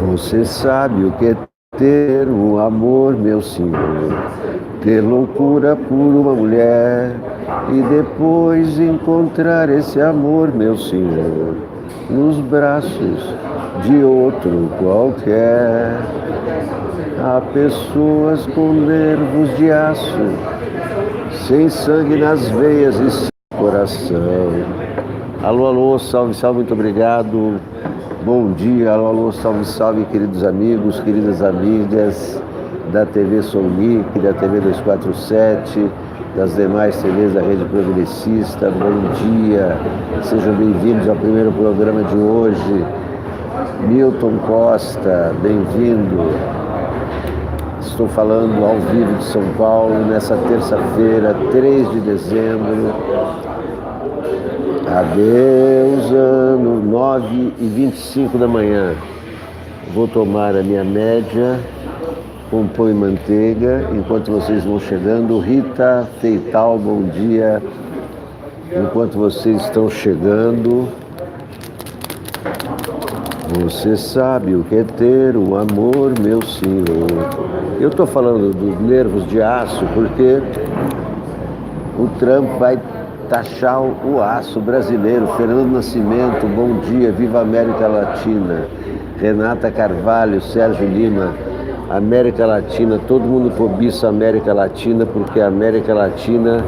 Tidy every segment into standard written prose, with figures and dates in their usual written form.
Você sabe o que é ter um amor, meu senhor, ter loucura por uma mulher e depois encontrar esse amor, meu senhor, nos braços de outro qualquer. Há pessoas com nervos de aço, sem sangue nas veias e sem coração. Alô, alô, salve, salve, muito obrigado. Bom dia, alô, alô, salve, salve, queridos amigos, queridas amigas da TV Sonic, da TV 247, das demais TVs da Rede Progressista. Bom dia, sejam bem-vindos ao primeiro programa de hoje. Milton Costa, bem-vindo. Estou falando ao vivo de São Paulo nessa terça-feira, 3 de dezembro. Adeus, ano 9h25 da manhã. Vou tomar a minha média com pão e manteiga enquanto vocês vão chegando. Rita Feital, bom dia. Enquanto vocês estão chegando, você sabe o que é ter um amor, meu senhor. Eu estou falando dos nervos de aço porque o Trump vai taxar o aço brasileiro. Fernando Nascimento, bom dia, viva a América Latina. Renata Carvalho, Sérgio Lima, América Latina, todo mundo cobiça a América Latina porque a América Latina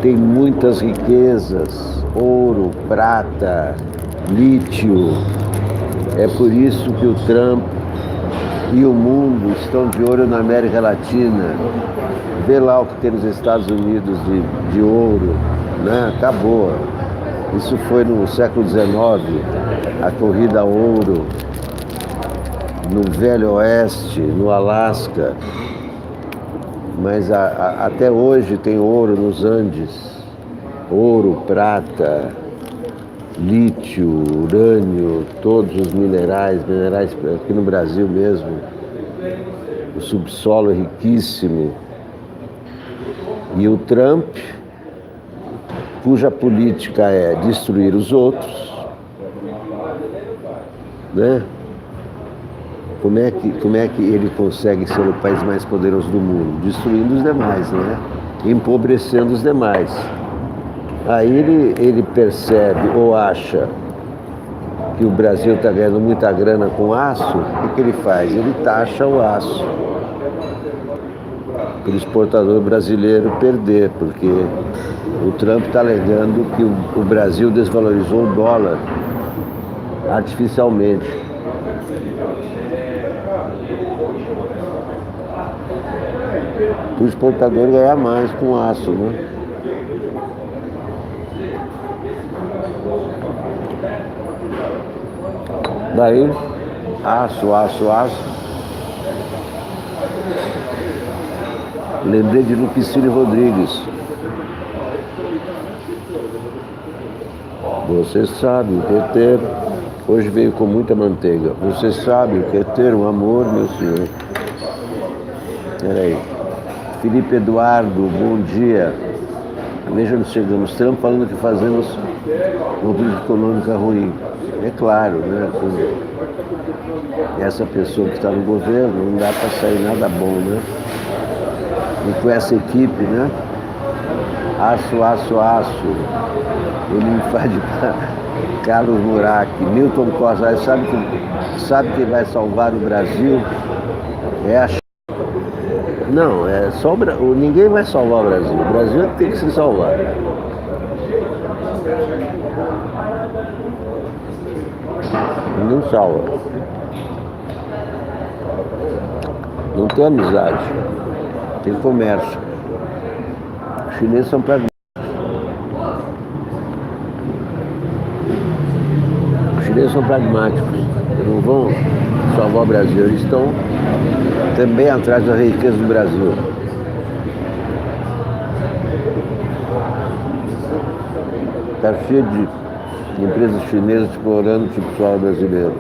tem muitas riquezas, ouro, prata, lítio. É por isso que o Trump e o mundo estão de olho na América Latina. Vê lá o que tem nos Estados Unidos de ouro, né? Acabou. Isso foi no século XIX, a corrida a ouro, no Velho Oeste, no Alasca. Mas até hoje tem ouro nos Andes. Ouro, prata, lítio, urânio, todos os minerais aqui no Brasil mesmo. O subsolo é riquíssimo. E o Trump, cuja política é destruir os outros, né? Como é que ele consegue ser o país mais poderoso do mundo? Destruindo os demais, né? Empobrecendo os demais. Aí ele percebe ou acha que o Brasil está ganhando muita grana com aço. O que ele faz? Ele taxa o aço para o exportador brasileiro perder, porque o Trump está alegando que o Brasil desvalorizou o dólar artificialmente. O exportador ganhar mais com aço, né? Daí, aço. Lembrei de Lupicínio Rodrigues. Você sabe o que é ter... Hoje veio com muita manteiga. Você sabe o que é ter um amor, meu senhor. Peraí. Felipe Eduardo, bom dia. Veja onde chegamos. Trump falando que fazemos uma política econômica ruim. É claro, né? Essa pessoa que está no governo não dá para sair nada bom, né? E com essa equipe, né? Aço. Ele me faz de Carlos Murac, Milton Costa. Sabe que vai salvar o Brasil? É a... Não, é só ninguém vai salvar o Brasil. O Brasil é que tem que se salvar. Não salva. Não tem amizade. Tem comércio. Os chineses são pragmáticos. Eles não vão salvar o Brasil. Eles estão também atrás da riqueza do Brasil. Está cheio de empresas chinesas explorando o subsolo brasileiro.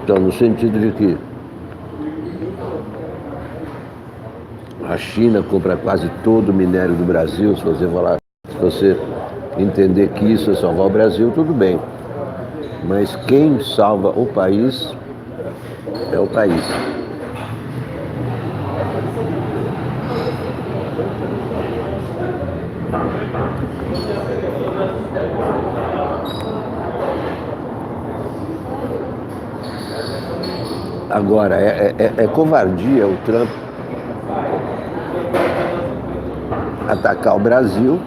Então, no sentido de que a China compra quase todo o minério do Brasil. Se você entender que isso é salvar o Brasil, tudo bem. Mas quem salva o país é o país. Agora, é covardia o Trump atacar o Brasil,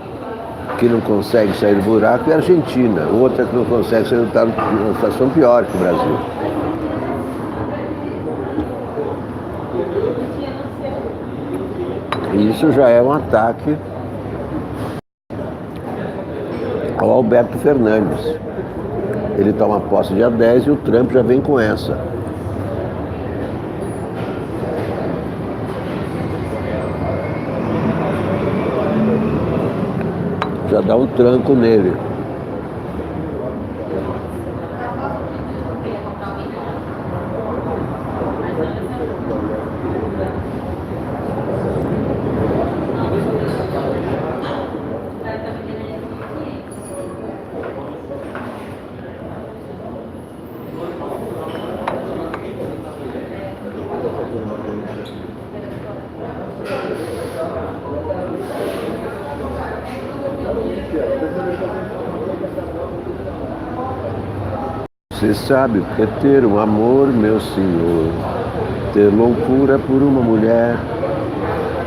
que não consegue sair do buraco, e a Argentina, outra que não consegue sair numa situação pior que o Brasil. E isso já é um ataque ao Alberto Fernandes. Ele toma posse dia 10 e o Trump já vem com essa. Já dá um tranco nele. Você sabe o que é ter um amor, meu senhor, ter loucura por uma mulher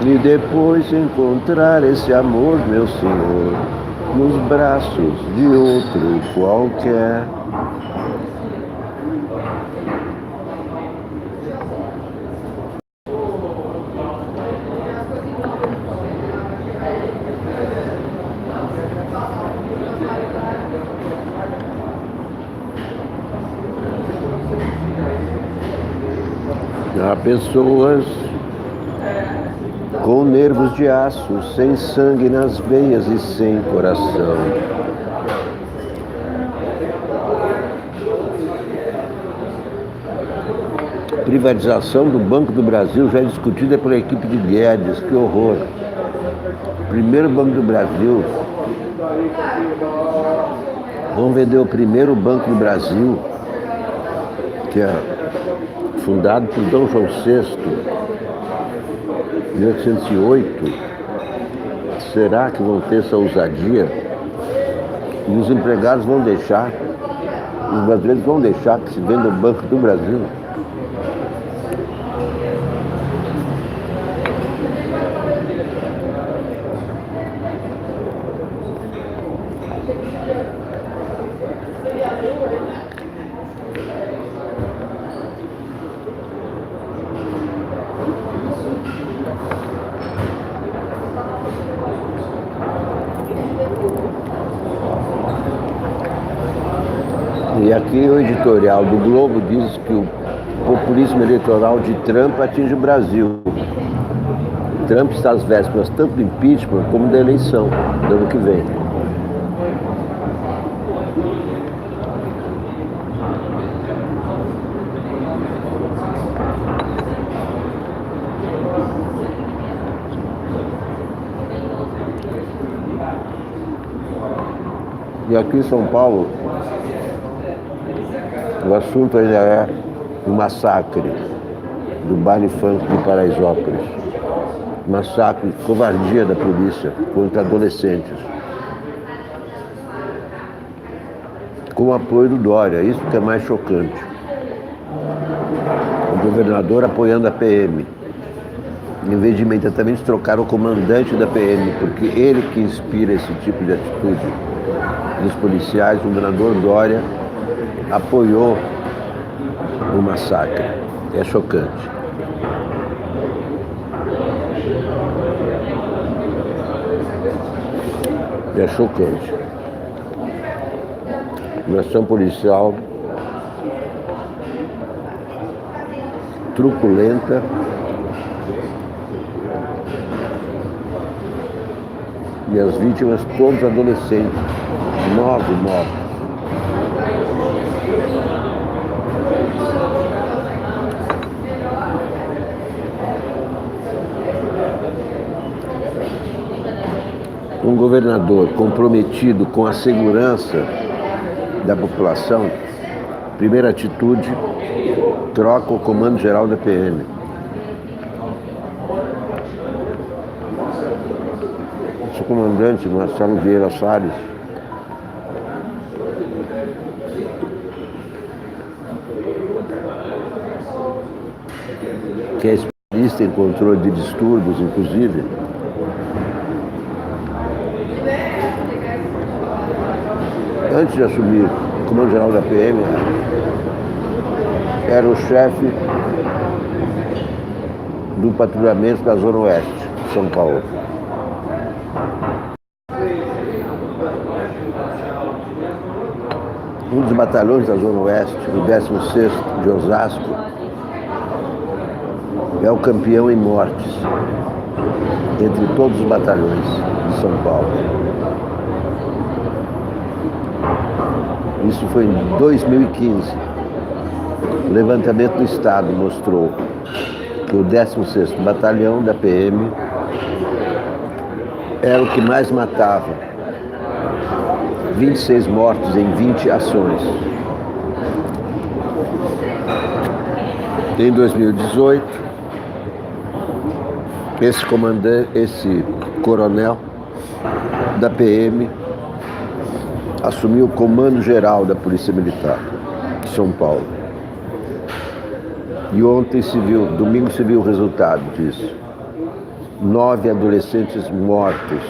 e depois encontrar esse amor, meu senhor, nos braços de outro qualquer. Há pessoas com nervos de aço, sem sangue nas veias e sem coração. Privatização do Banco do Brasil já é discutida pela equipe de Guedes, que horror. Primeiro Banco do Brasil. Vamos vender o primeiro Banco do Brasil, que é fundado por Dom João VI, em 1808. Será que vão ter essa ousadia? E os empregados vão deixar, os brasileiros vão deixar que se venda o Banco do Brasil? E aqui o editorial do Globo diz que o populismo eleitoral de Trump atinge o Brasil. Trump está às vésperas tanto do impeachment como da eleição do ano que vem. E aqui em São Paulo, o assunto ainda é o massacre do baile funk de Paraisópolis. Massacre, covardia da polícia contra adolescentes. Com o apoio do Dória, isso que é mais chocante. O governador apoiando a PM. Em vez de imediatamente trocar o comandante da PM, porque ele que inspira esse tipo de atitude dos policiais, o governador Dória apoiou o massacre. É chocante. É chocante. Uma ação policial truculenta, e as vítimas todos adolescentes, 9 mortos. Um um governador comprometido com a segurança da população, primeira atitude, troca o comando-geral da PM. O comandante Marcelo Vieira Salles que é especialista em controle de distúrbios, inclusive, antes de assumir o comando-geral da PM, era o chefe do patrulhamento da Zona Oeste de São Paulo. Um dos batalhões da Zona Oeste, o 16º de Osasco, é o campeão em mortes entre todos os batalhões de São Paulo. Isso foi em 2015. O levantamento do Estado mostrou que o 16º Batalhão da PM era o que mais matava. 26 mortos em 20 ações. Em 2018, esse comandante, esse coronel da PM assumiu o comando geral da Polícia Militar de São Paulo. E ontem domingo se viu o resultado disso. 9 adolescentes mortos,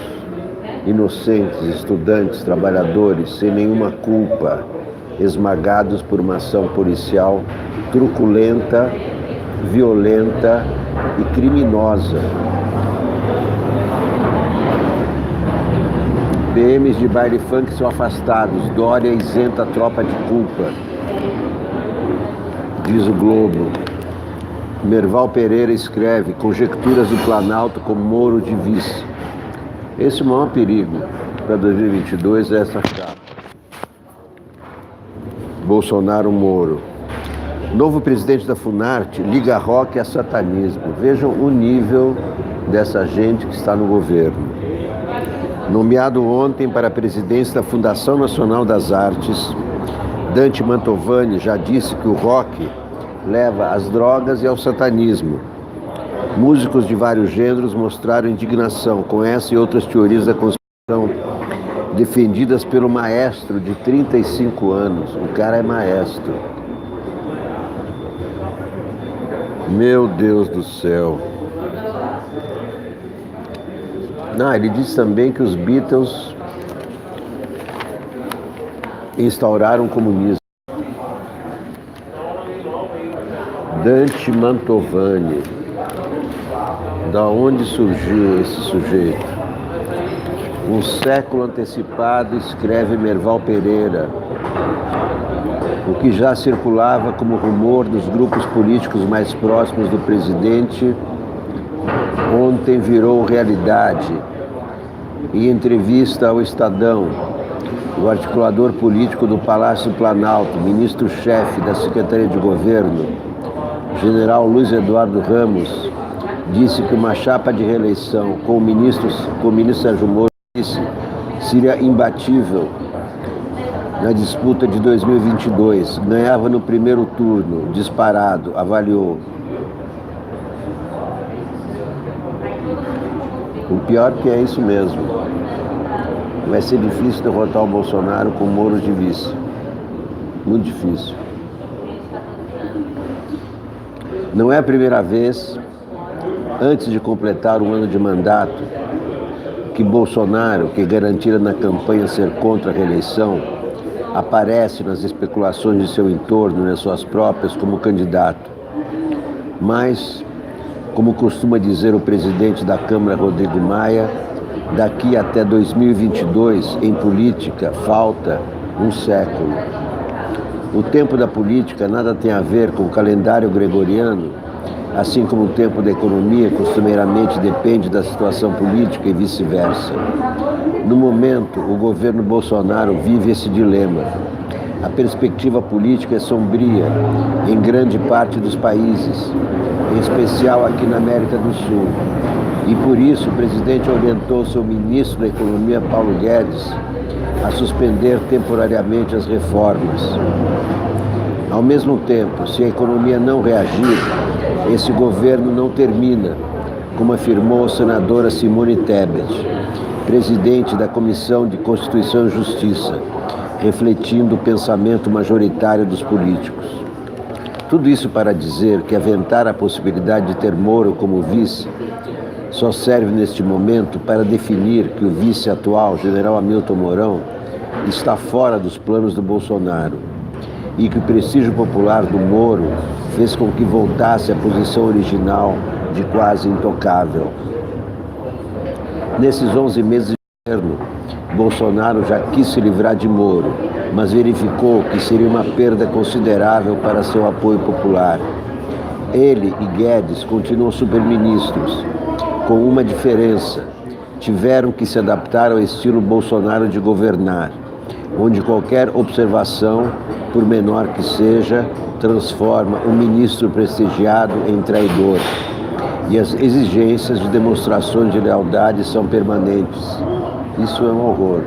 inocentes, estudantes, trabalhadores, sem nenhuma culpa, esmagados por uma ação policial truculenta, violenta e criminosa. PMs de baile funk são afastados, Dória isenta a tropa de culpa, diz o Globo. Merval Pereira escreve: conjecturas do Planalto com Moro de vice. Esse é o maior perigo para 2022 é essa chapa. Bolsonaro-Moro. Novo presidente da Funarte liga rock a satanismo. Vejam o nível dessa gente que está no governo. Nomeado ontem para a presidência da Fundação Nacional das Artes, Dante Mantovani já disse que o rock leva às drogas e ao satanismo. Músicos de vários gêneros mostraram indignação com essa e outras teorias da conspiração defendidas pelo maestro de 35 anos. O cara é maestro. Meu Deus do céu. Ele disse também que os Beatles instauraram o comunismo. Dante Mantovani. Da onde surgiu esse sujeito? Um século antecipado, escreve Merval Pereira. O que já circulava como rumor dos grupos políticos mais próximos do presidente, ontem virou realidade. Em entrevista ao Estadão, o articulador político do Palácio Planalto, ministro-chefe da Secretaria de Governo, general Luiz Eduardo Ramos, disse que uma chapa de reeleição com o ministro Sérgio Moro seria imbatível na disputa de 2022. Ganhava no primeiro turno, disparado, avaliou. O pior que é isso mesmo. Vai ser difícil derrotar o Bolsonaro com Moro de vice. Muito difícil. Não é a primeira vez, antes de completar um ano de mandato, que Bolsonaro, que garantira na campanha ser contra a reeleição, aparece nas especulações de seu entorno, nas suas próprias, como candidato. Mas, como costuma dizer o presidente da Câmara, Rodrigo Maia, daqui até 2022, em política, falta um século. O tempo da política nada tem a ver com o calendário gregoriano, assim como o tempo da economia costumeiramente depende da situação política e vice-versa. No momento, o governo Bolsonaro vive esse dilema. A perspectiva política é sombria em grande parte dos países, em especial aqui na América do Sul. E por isso o presidente orientou seu ministro da Economia, Paulo Guedes, a suspender temporariamente as reformas. Ao mesmo tempo, se a economia não reagir, esse governo não termina, como afirmou a senadora Simone Tebet, presidente da Comissão de Constituição e Justiça, refletindo o pensamento majoritário dos políticos. Tudo isso para dizer que aventar a possibilidade de ter Moro como vice só serve neste momento para definir que o vice atual, general Hamilton Mourão, está fora dos planos do Bolsonaro e que o prestígio popular do Moro fez com que voltasse à posição original de quase intocável. Nesses 11 meses de governo, Bolsonaro já quis se livrar de Moro, mas verificou que seria uma perda considerável para seu apoio popular. Ele e Guedes continuam superministros, com uma diferença: tiveram que se adaptar ao estilo Bolsonaro de governar, onde qualquer observação, por menor que seja, transforma um ministro prestigiado em traidor. E as exigências de demonstrações de lealdade são permanentes. Isso é um horror.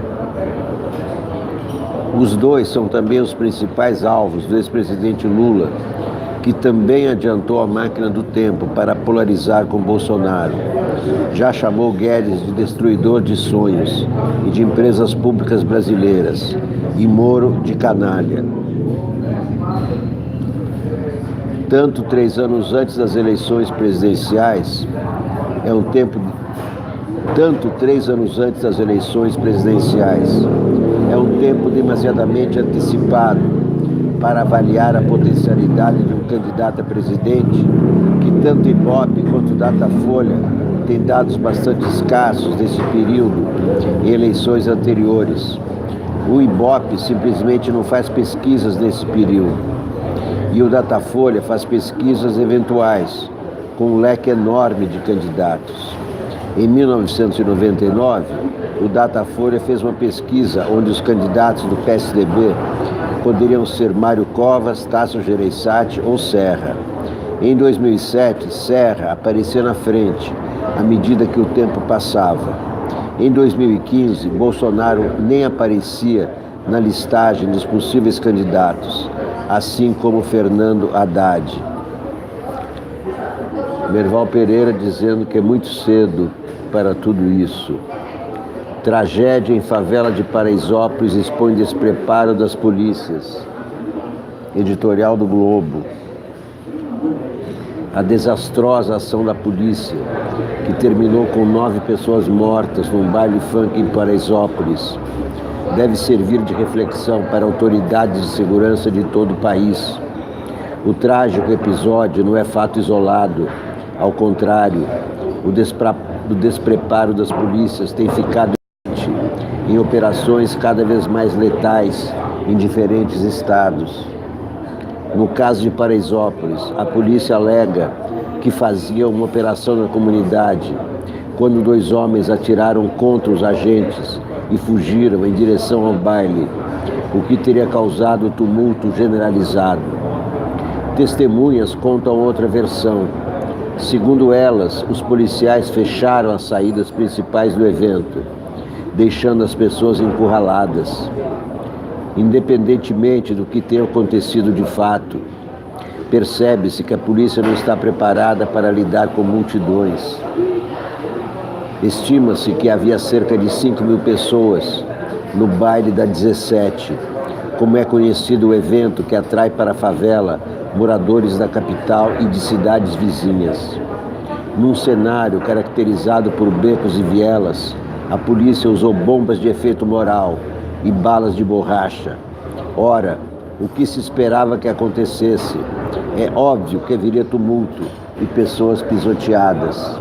Os dois são também os principais alvos do ex-presidente Lula, que também adiantou a máquina do tempo para polarizar com Bolsonaro. Já chamou Guedes de destruidor de sonhos e de empresas públicas brasileiras, e Moro de canalha. Tanto 3 anos antes das eleições presidenciais, Tanto 3 anos antes das eleições presidenciais é um tempo demasiadamente antecipado para avaliar a potencialidade de um candidato a presidente que tanto Ibope quanto Datafolha têm dados bastante escassos desse período em eleições anteriores. O Ibope simplesmente não faz pesquisas nesse período e o Datafolha faz pesquisas eventuais, com um leque enorme de candidatos. Em 1999, o Datafolha fez uma pesquisa onde os candidatos do PSDB poderiam ser Mário Covas, Tasso Gereissati ou Serra. Em 2007, Serra aparecia na frente, à medida que o tempo passava. Em 2015, Bolsonaro nem aparecia na listagem dos possíveis candidatos, assim como Fernando Haddad. Merval Pereira dizendo que é muito cedo para tudo isso. Tragédia em favela de Paraisópolis expõe despreparo das polícias. Editorial do Globo. A desastrosa ação da polícia, que terminou com 9 pessoas mortas num baile funk em Paraisópolis, deve servir de reflexão para autoridades de segurança de todo o país. O trágico episódio não é fato isolado. Ao contrário, o despreparo das polícias tem ficado em operações cada vez mais letais em diferentes estados. No caso de Paraisópolis, a polícia alega que fazia uma operação na comunidade quando 2 homens atiraram contra os agentes e fugiram em direção ao baile, o que teria causado tumulto generalizado. Testemunhas contam outra versão. Segundo elas, os policiais fecharam as saídas principais do evento, deixando as pessoas encurraladas. Independentemente do que tenha acontecido de fato, percebe-se que a polícia não está preparada para lidar com multidões. Estima-se que havia cerca de 5.000 pessoas no baile da 17, como é conhecido o evento que atrai para a favela moradores da capital e de cidades vizinhas. Num cenário caracterizado por becos e vielas, a polícia usou bombas de efeito moral e balas de borracha. Ora, o que se esperava que acontecesse? É óbvio que haveria tumulto e pessoas pisoteadas.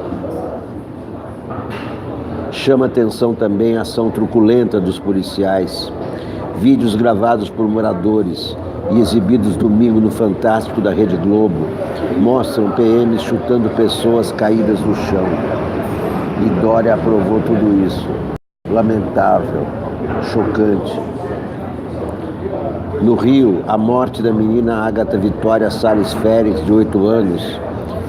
Chama atenção também a ação truculenta dos policiais. Vídeos gravados por moradores e exibidos domingo no Fantástico da Rede Globo mostram PMs chutando pessoas caídas no chão. E Dória aprovou tudo isso. Lamentável, chocante. No Rio, a morte da menina Ágata Vitória Salles Félix, de 8 anos,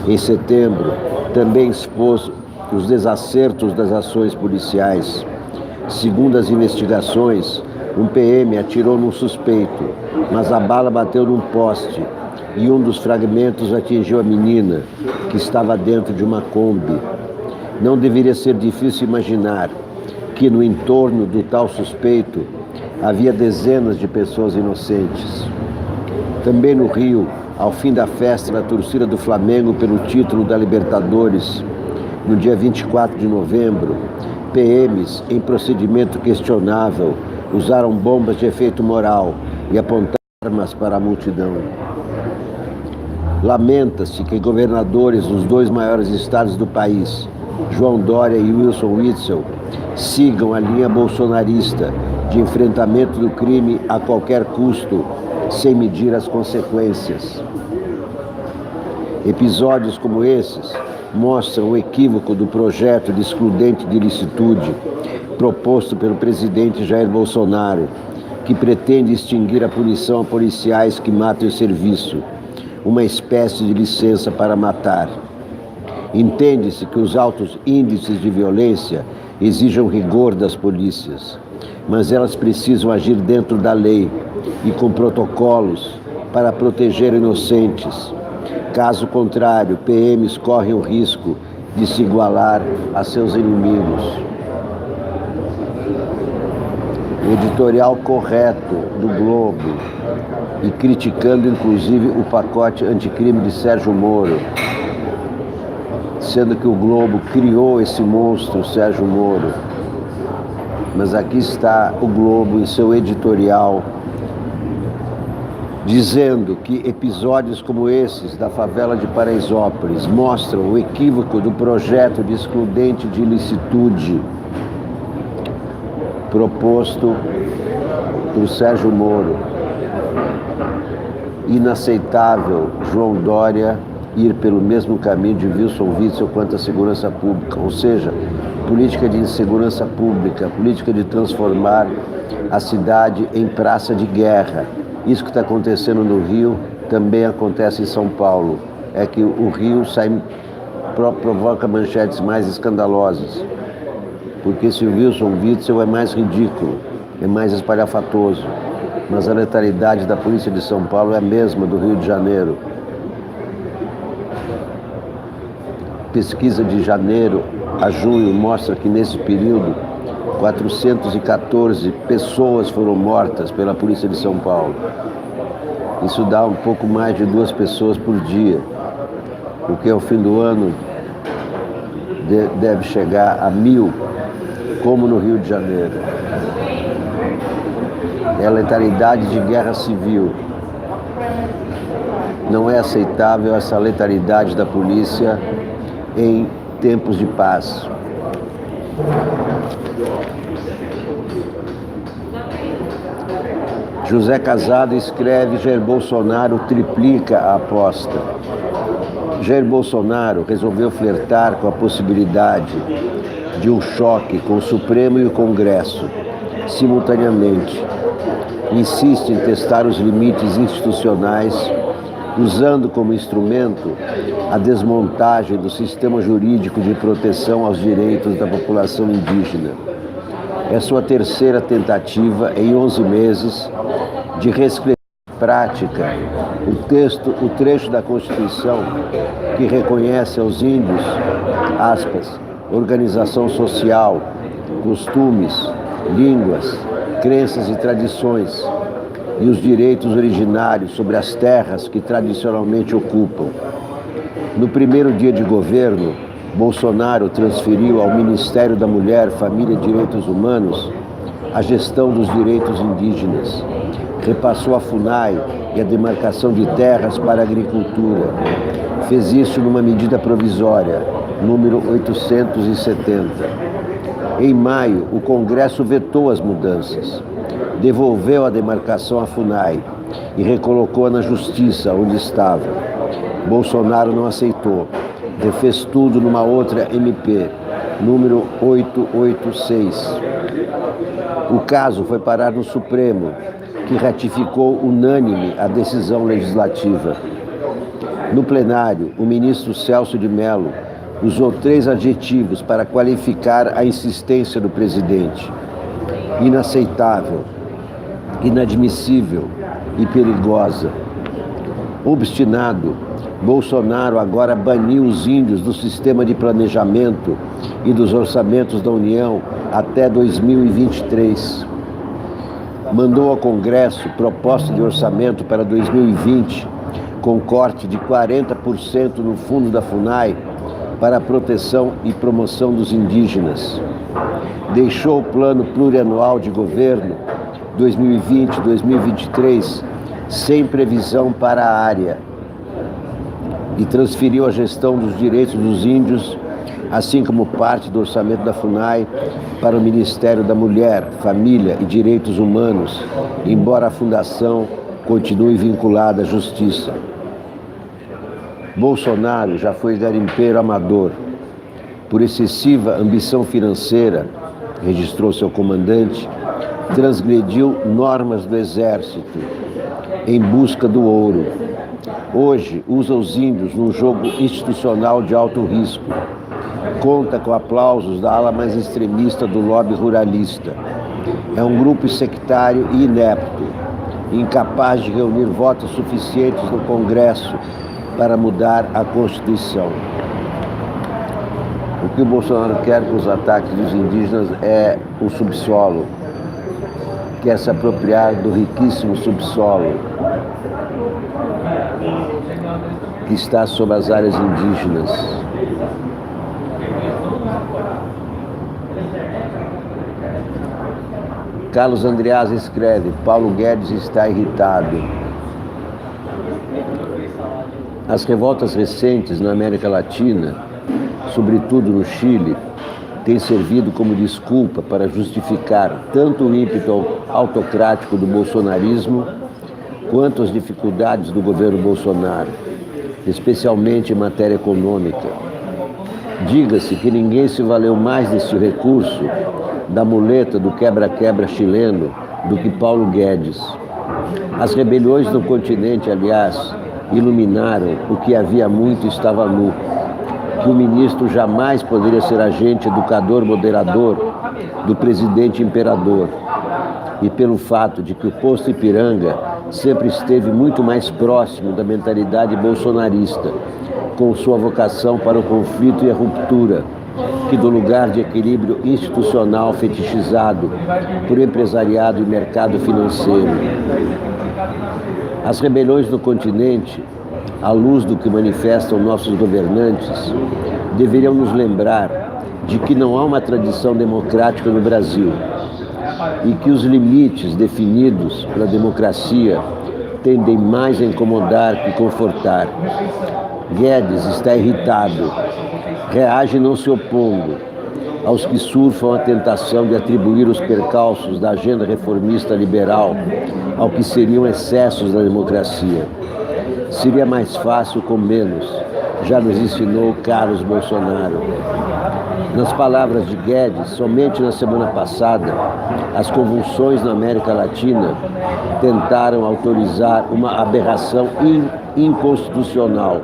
em setembro, também expôs os desacertos das ações policiais. Segundo as investigações, um PM atirou num suspeito, mas a bala bateu num poste e um dos fragmentos atingiu a menina, que estava dentro de uma Kombi. Não deveria ser difícil imaginar que no entorno do tal suspeito havia dezenas de pessoas inocentes. Também no Rio, ao fim da festa da torcida do Flamengo pelo título da Libertadores, no dia 24 de novembro, PMs, em procedimento questionável, usaram bombas de efeito moral e apontaram armas para a multidão. Lamenta-se que governadores dos 2 maiores estados do país, João Dória e Wilson Witzel, sigam a linha bolsonarista de enfrentamento do crime a qualquer custo, sem medir as consequências. Episódios como esses mostram o equívoco do projeto de excludente de ilicitude proposto pelo presidente Jair Bolsonaro, que pretende extinguir a punição a policiais que matam em serviço, uma espécie de licença para matar. Entende-se que os altos índices de violência exijam rigor das polícias, mas elas precisam agir dentro da lei e com protocolos para proteger inocentes. Caso contrário, PMs correm o risco de se igualar a seus inimigos. O editorial correto do Globo, e criticando inclusive o pacote anticrime de Sérgio Moro, sendo que o Globo criou esse monstro, Sérgio Moro. Mas aqui está o Globo em seu editorial, dizendo que episódios como esses da favela de Paraisópolis mostram o equívoco do projeto de excludente de ilicitude proposto por Sérgio Moro. Inaceitável João Dória ir pelo mesmo caminho de Wilson Witzel quanto à segurança pública, ou seja, política de insegurança pública, política de transformar a cidade em praça de guerra. Isso que está acontecendo no Rio também acontece em São Paulo. É que o Rio provoca manchetes mais escandalosas, porque esse Wilson Witzel é mais ridículo, é mais espalhafatoso, mas a letalidade da polícia de São Paulo é a mesma do Rio de Janeiro. Pesquisa de janeiro a junho mostra que nesse período 414 pessoas foram mortas pela polícia de São Paulo. Isso dá um pouco mais de 2 pessoas por dia, porque ao fim do ano deve chegar a 1.000, como no Rio de Janeiro. É a letalidade de guerra civil. Não é aceitável essa letalidade da polícia em tempos de paz. José Casado escreve: Jair Bolsonaro triplica a aposta. Jair Bolsonaro resolveu flertar com a possibilidade de um choque com o Supremo e o Congresso, simultaneamente. Insiste em testar os limites institucionais, usando como instrumento a desmontagem do sistema jurídico de proteção aos direitos da população indígena. É sua terceira tentativa em 11 meses de reescrever em prática o trecho da Constituição que reconhece aos índios, aspas, organização social, costumes, línguas, crenças e tradições, e os direitos originários sobre as terras que tradicionalmente ocupam. No primeiro dia de governo, Bolsonaro transferiu ao Ministério da Mulher, Família e Direitos Humanos a gestão dos direitos indígenas. Repassou a FUNAI e a demarcação de terras para a agricultura. Fez isso numa medida provisória, número 870. Em maio, o Congresso vetou as mudanças. Devolveu a demarcação à FUNAI e recolocou-a na Justiça, onde estava. Bolsonaro não aceitou. Refez tudo numa outra MP. número 886. O caso foi parar no Supremo, que ratificou unânime a decisão legislativa. No plenário, o ministro Celso de Mello usou 3 adjetivos para qualificar a insistência do presidente: inaceitável, inadmissível e perigosa. Obstinado, Bolsonaro agora baniu os índios do sistema de planejamento e dos orçamentos da União até 2023. Mandou ao Congresso proposta de orçamento para 2020, com corte de 40% no fundo da FUNAI para a proteção e promoção dos indígenas. Deixou o plano plurianual de governo 2020-2023 sem previsão para a área e transferiu a gestão dos direitos dos índios, assim como parte do orçamento da FUNAI, para o Ministério da Mulher, Família e Direitos Humanos, embora a fundação continue vinculada à Justiça. Bolsonaro já foi garimpeiro amador. Por excessiva ambição financeira, registrou seu comandante, transgrediu normas do Exército em busca do ouro. Hoje, usa os índios num jogo institucional de alto risco. Conta com aplausos da ala mais extremista do lobby ruralista. É um grupo sectário e inepto, incapaz de reunir votos suficientes no Congresso para mudar a Constituição. O que o Bolsonaro quer com os ataques dos indígenas é o subsolo. Quer se apropriar do riquíssimo subsolo que está sob as áreas indígenas. Carlos Andreasa escreve: Paulo Guedes está irritado. As revoltas recentes na América Latina, sobretudo no Chile, têm servido como desculpa para justificar tanto o ímpeto autocrático do bolsonarismo quanto as dificuldades do governo Bolsonaro, especialmente em matéria econômica. Diga-se que ninguém se valeu mais desse recurso, da muleta do quebra-quebra chileno, do que Paulo Guedes. As rebeliões no continente, aliás, iluminaram o que havia muito estava nu, que o ministro jamais poderia ser agente educador moderador do presidente imperador, e pelo fato de que o posto Ipiranga sempre esteve muito mais próximo da mentalidade bolsonarista, com sua vocação para o conflito e a ruptura, que do lugar de equilíbrio institucional fetichizado por empresariado e mercado financeiro. As rebeliões no continente, à luz do que manifestam nossos governantes, deveriam nos lembrar de que não há uma tradição democrática no Brasil e que os limites definidos pela democracia tendem mais a incomodar que confortar. Guedes está irritado, reage não se opondo aos que surfam a tentação de atribuir os percalços da agenda reformista liberal ao que seriam excessos da democracia. Seria mais fácil com menos, já nos ensinou Carlos Bolsonaro. Nas palavras de Guedes, somente na semana passada, as convulsões na América Latina tentaram autorizar uma aberração inconstitucional,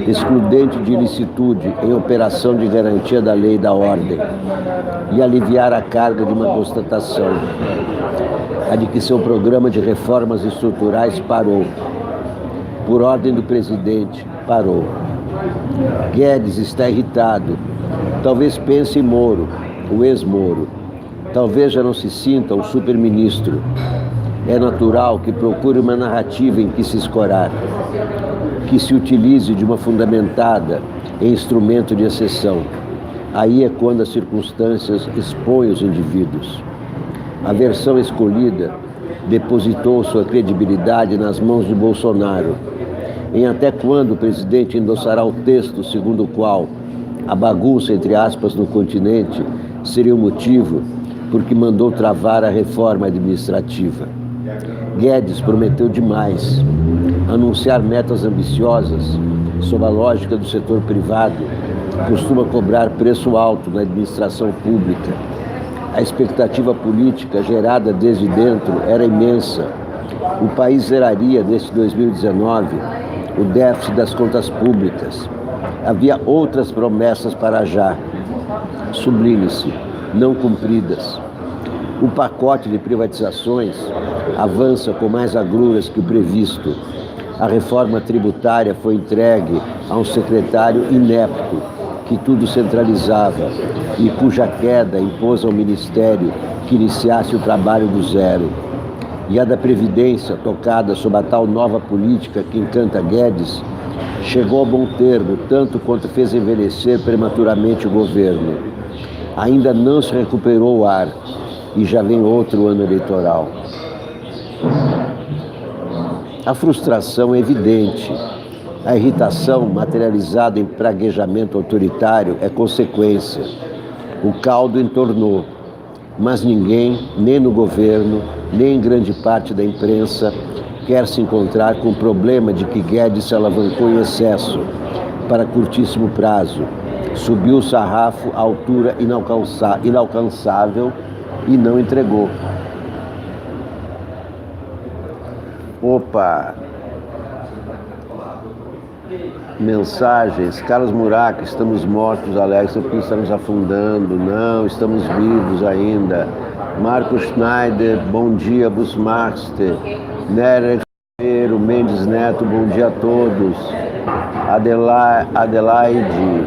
excludente de ilicitude em operação de garantia da lei e da ordem, e aliviar a carga de uma constatação, a de que seu programa de reformas estruturais parou. Por ordem do presidente, parou. Guedes está irritado. Talvez pense em Moro, o ex-Moro. Talvez já não se sinta um super-ministro. É natural que procure uma narrativa em que se escorar, que se utilize de uma fundamentada em instrumento de exceção. Aí é quando as circunstâncias expõem os indivíduos. A versão escolhida depositou sua credibilidade nas mãos de Bolsonaro. Em até quando o presidente endossará o texto segundo o qual a bagunça, entre aspas, no continente seria o motivo porque mandou travar a reforma administrativa? Guedes prometeu demais. Anunciar metas ambiciosas sob a lógica do setor privado costuma cobrar preço alto na administração pública. A expectativa política gerada desde dentro era imensa. O país zeraria, neste 2019, o déficit das contas públicas. Havia outras promessas para já, sublinhe-se, não cumpridas. O pacote de privatizações avança com mais agruras que o previsto. A reforma tributária foi entregue a um secretário inepto, que tudo centralizava e cuja queda impôs ao Ministério que iniciasse o trabalho do zero. E a da Previdência, tocada sob a tal nova política que encanta Guedes, chegou a bom termo, tanto quanto fez envelhecer prematuramente o governo. Ainda não se recuperou o ar e já vem outro ano eleitoral. A frustração é evidente. A irritação, materializada em praguejamento autoritário, é consequência. O caldo entornou, mas ninguém, nem no governo, nem em grande parte da imprensa, quer se encontrar com o problema de que Guedes se alavancou em excesso, para curtíssimo prazo, subiu o sarrafo à altura inalcançável e não entregou. Opa! Mensagens. Carlos Murac, estamos mortos, Alex, porque estamos afundando. Não, estamos vivos ainda. Marcos Schneider, bom dia, Busmaster. Nery Ribeiro, Mendes Neto, bom dia a todos. Adelaide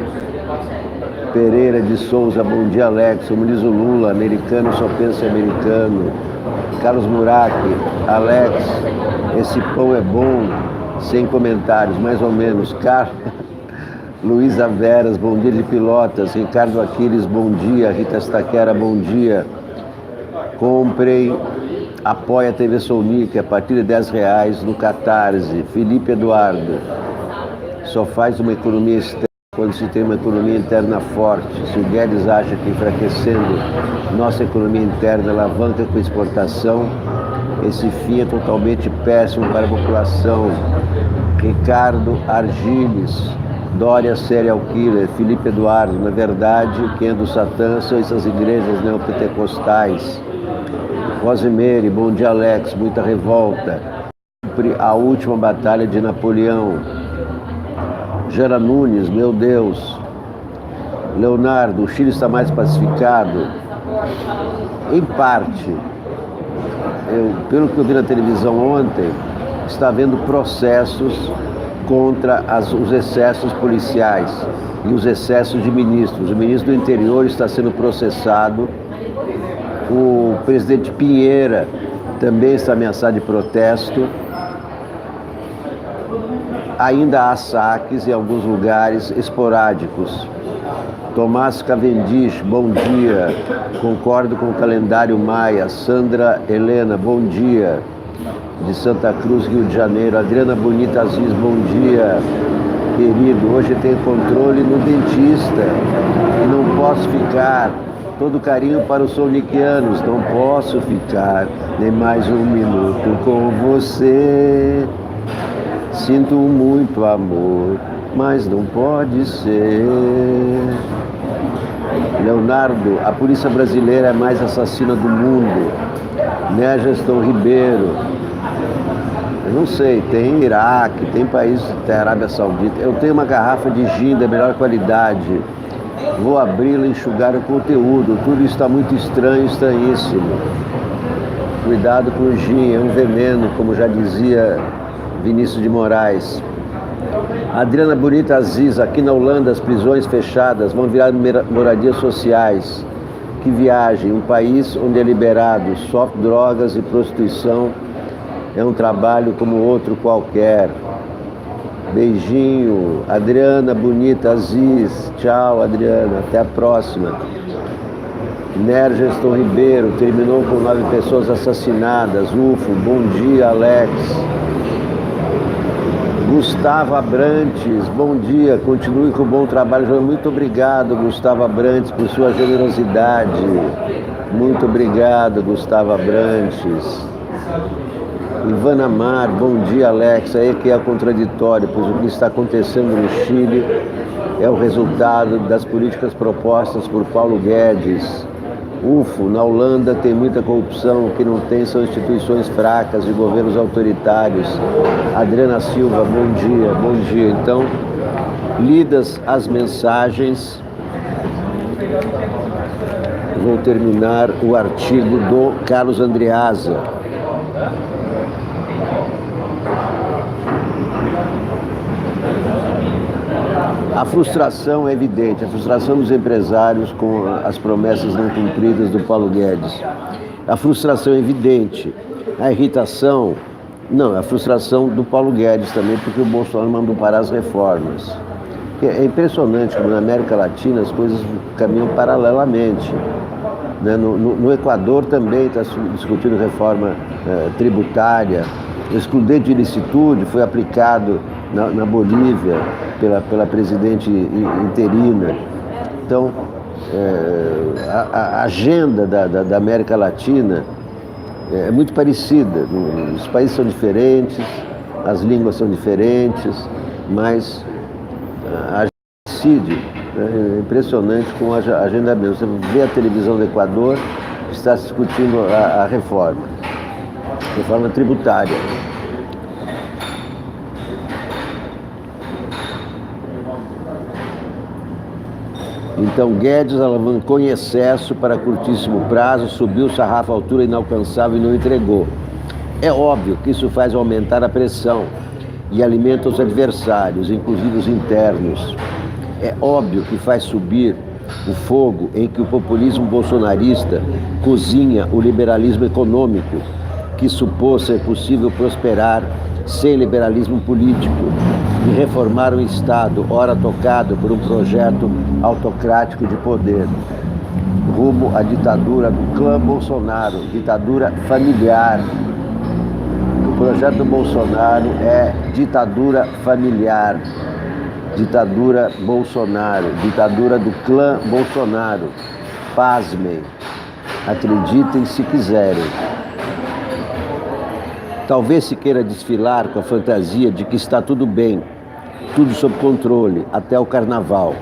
Pereira de Souza, bom dia, Alex. Como diz o Lula, americano só pensa em americano. Carlos Murac, Alex, esse pão é bom, sem comentários, mais ou menos. Luísa Veras, bom dia de Pilotas. Ricardo Aquiles, bom dia. Rita Staquera, bom dia. Comprem, apoia a TV Sounic a partir de R$10 no Catarse. Felipe Eduardo, só faz uma economia externa quando se tem uma economia interna forte. Se o Guedes acha que enfraquecendo nossa economia interna alavanca com exportação, esse fim é totalmente péssimo para a população. Ricardo Argiles, Dória Serial Killer, Felipe Eduardo, na verdade, quem é do Satã são essas igrejas neopentecostais. Rosemary, bom dia, Alex, muita revolta. A última batalha de Napoleão. Jana Nunes, meu Deus. Leonardo, o Chile está mais pacificado? Em parte. Pelo que eu vi na televisão ontem, está havendo processos contra os excessos policiais e os excessos de ministros. O ministro do Interior está sendo processado. O presidente Pinheira também está ameaçado de protesto. Ainda há saques em alguns lugares esporádicos. Tomás Cavendish, bom dia. Concordo com o calendário maia. Sandra Helena, bom dia. De Santa Cruz, Rio de Janeiro. Adriana Bonita Aziz, bom dia. Querido, hoje tem controle no dentista. E não posso ficar. Todo carinho para os souniquianos. Não posso ficar nem mais um minuto com você. Sinto muito amor, mas não pode ser. Leonardo, a polícia brasileira é a mais assassina do mundo. Né, Gestão Ribeiro? Eu não sei, tem Iraque, tem países, tem Arábia Saudita. Eu tenho uma garrafa de gin da melhor qualidade. Vou abri-la e enxugar o conteúdo. Tudo está muito estranho, estranhíssimo. Cuidado com o gin, é um veneno, como já dizia Vinícius de Moraes. Adriana Bonita Aziz, aqui na Holanda as prisões fechadas vão virar moradias sociais. Que viagem, um país onde é liberado soft drogas e prostituição é um trabalho como outro qualquer. Beijinho, Adriana Bonita Aziz, tchau Adriana, até a próxima. Nergeston Ribeiro, terminou com 9 pessoas assassinadas, UFO, bom dia Alex. Gustavo Abrantes, bom dia, continue com o bom trabalho. Muito obrigado, Gustavo Abrantes, por sua generosidade. Muito obrigado, Gustavo Abrantes. Ivana Mar, bom dia, Alex. Aí que é contraditório, pois o que está acontecendo no Chile é o resultado das políticas propostas por Paulo Guedes. UFO, na Holanda tem muita corrupção, o que não tem são instituições fracas e governos autoritários. Adriana Silva, bom dia, bom dia. Então, lidas as mensagens, vou terminar o artigo do Carlos Andreasa. A frustração é evidente, a frustração dos empresários com as promessas não cumpridas do Paulo Guedes. A frustração é evidente, a irritação, não, a frustração do Paulo Guedes também, porque o Bolsonaro mandou parar as reformas. É impressionante como na América Latina as coisas caminham paralelamente. No Equador também está discutindo reforma tributária. O excludente de ilicitude foi aplicado na Bolívia pela presidente interina. Então, a agenda da América Latina é muito parecida. Os países são diferentes, as línguas são diferentes, mas a agenda coincide. É impressionante com a agenda mesmo. Você vê a televisão do Equador, está se discutindo a reforma tributária. Então Guedes alavancou em excesso para curtíssimo prazo, subiu o sarrafo à altura inalcançável e não entregou. É óbvio que isso faz aumentar a pressão e alimenta os adversários, inclusive os internos. É óbvio que faz subir o fogo em que o populismo bolsonarista cozinha o liberalismo econômico, que supôs ser possível prosperar sem liberalismo político e reformar um Estado, ora tocado por um projeto autocrático de poder, rumo à ditadura do clã Bolsonaro, ditadura familiar. O projeto do Bolsonaro é ditadura familiar, ditadura Bolsonaro, ditadura do clã Bolsonaro. Pasmem, acreditem se quiserem. Talvez se queira desfilar com a fantasia de que está tudo bem, tudo sob controle, até o carnaval.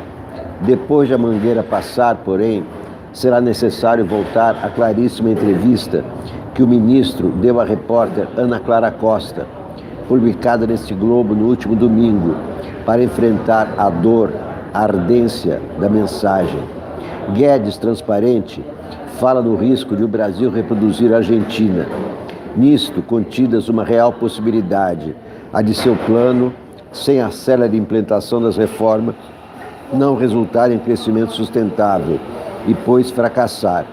Depois de a mangueira passar, porém, será necessário voltar à claríssima entrevista que o ministro deu à repórter Ana Clara Costa, publicada neste Globo no último domingo, para enfrentar a dor, a ardência da mensagem. Guedes, transparente, fala no risco de o Brasil reproduzir a Argentina. Nisto, contidas uma real possibilidade, a de seu plano, sem a célere implementação das reformas, não resultar em crescimento sustentável e, pois, fracassar.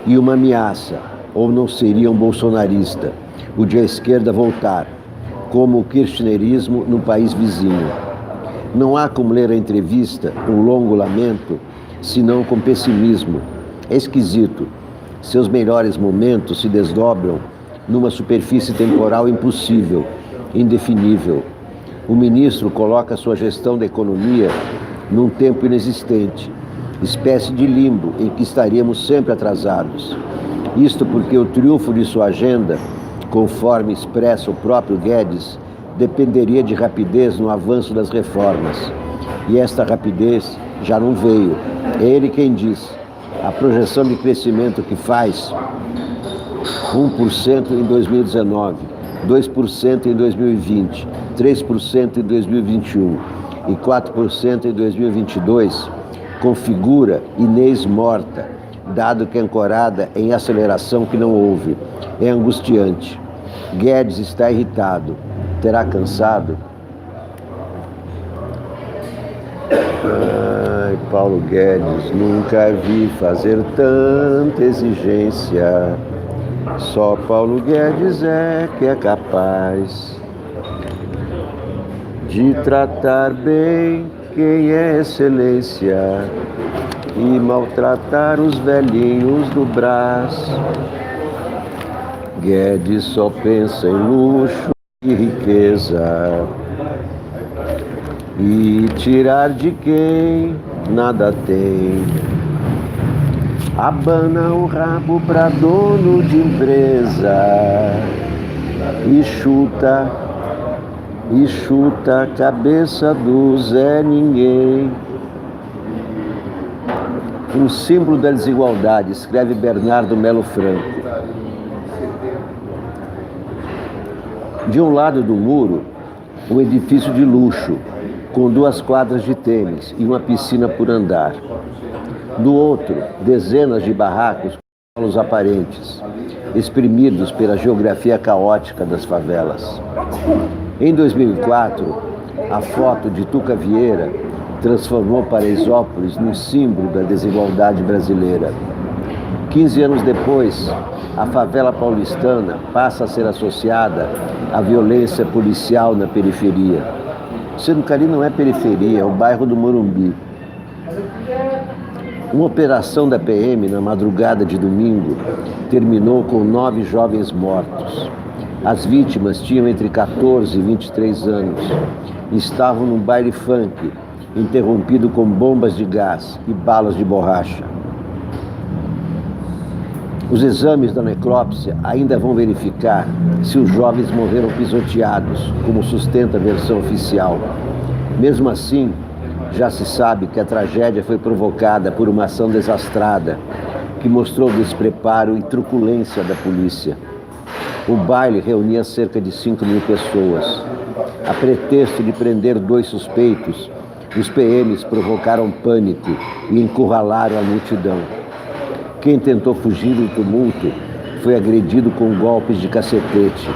E uma ameaça, ou não seria um bolsonarista, o de a esquerda voltar, como o kirchnerismo no país vizinho. Não há como ler a entrevista, um longo lamento, senão com pessimismo. É esquisito. Seus melhores momentos se desdobram numa superfície temporal impossível, indefinível. O ministro coloca sua gestão da economia num tempo inexistente, espécie de limbo em que estaríamos sempre atrasados. Isto porque o triunfo de sua agenda, conforme expressa o próprio Guedes, dependeria de rapidez no avanço das reformas. E esta rapidez já não veio. É ele quem diz. A projeção de crescimento que faz 1% em 2019, 2% em 2020, 3% em 2021 e 4% em 2022, configura Inês morta, dado que é ancorada em aceleração que não houve. É angustiante. Guedes está irritado. Terá cansado? Ai, Paulo Guedes, nunca vi fazer tanta exigência. Só Paulo Guedes é que é capaz de tratar bem quem é excelência e maltratar os velhinhos do Brás. Guedes só pensa em luxo e riqueza e tirar de quem nada tem. Abana o rabo pra dono de empresa e chuta a cabeça do Zé Ninguém. Um símbolo da desigualdade, escreve Bernardo Melo Franco. De um lado do muro, um edifício de luxo, com 2 quadras de tênis e uma piscina por andar. Do outro, dezenas de barracos com solos aparentes, exprimidos pela geografia caótica das favelas. Em 2004, a foto de Tuca Vieira transformou Paraisópolis num símbolo da desigualdade brasileira. 15 anos depois, a favela paulistana passa a ser associada à violência policial na periferia. Sendo que ali não é periferia, é o bairro do Morumbi. Uma operação da PM na madrugada de domingo terminou com 9 jovens mortos. As vítimas tinham entre 14 e 23 anos. Estavam num baile funk, interrompido com bombas de gás e balas de borracha. Os exames da necrópsia ainda vão verificar se os jovens morreram pisoteados, como sustenta a versão oficial. Mesmo assim, já se sabe que a tragédia foi provocada por uma ação desastrada, que mostrou despreparo e truculência da polícia. O baile reunia cerca de 5.000 pessoas. A pretexto de prender 2 suspeitos, os PMs provocaram pânico e encurralaram a multidão. Quem tentou fugir do tumulto foi agredido com golpes de cacetete.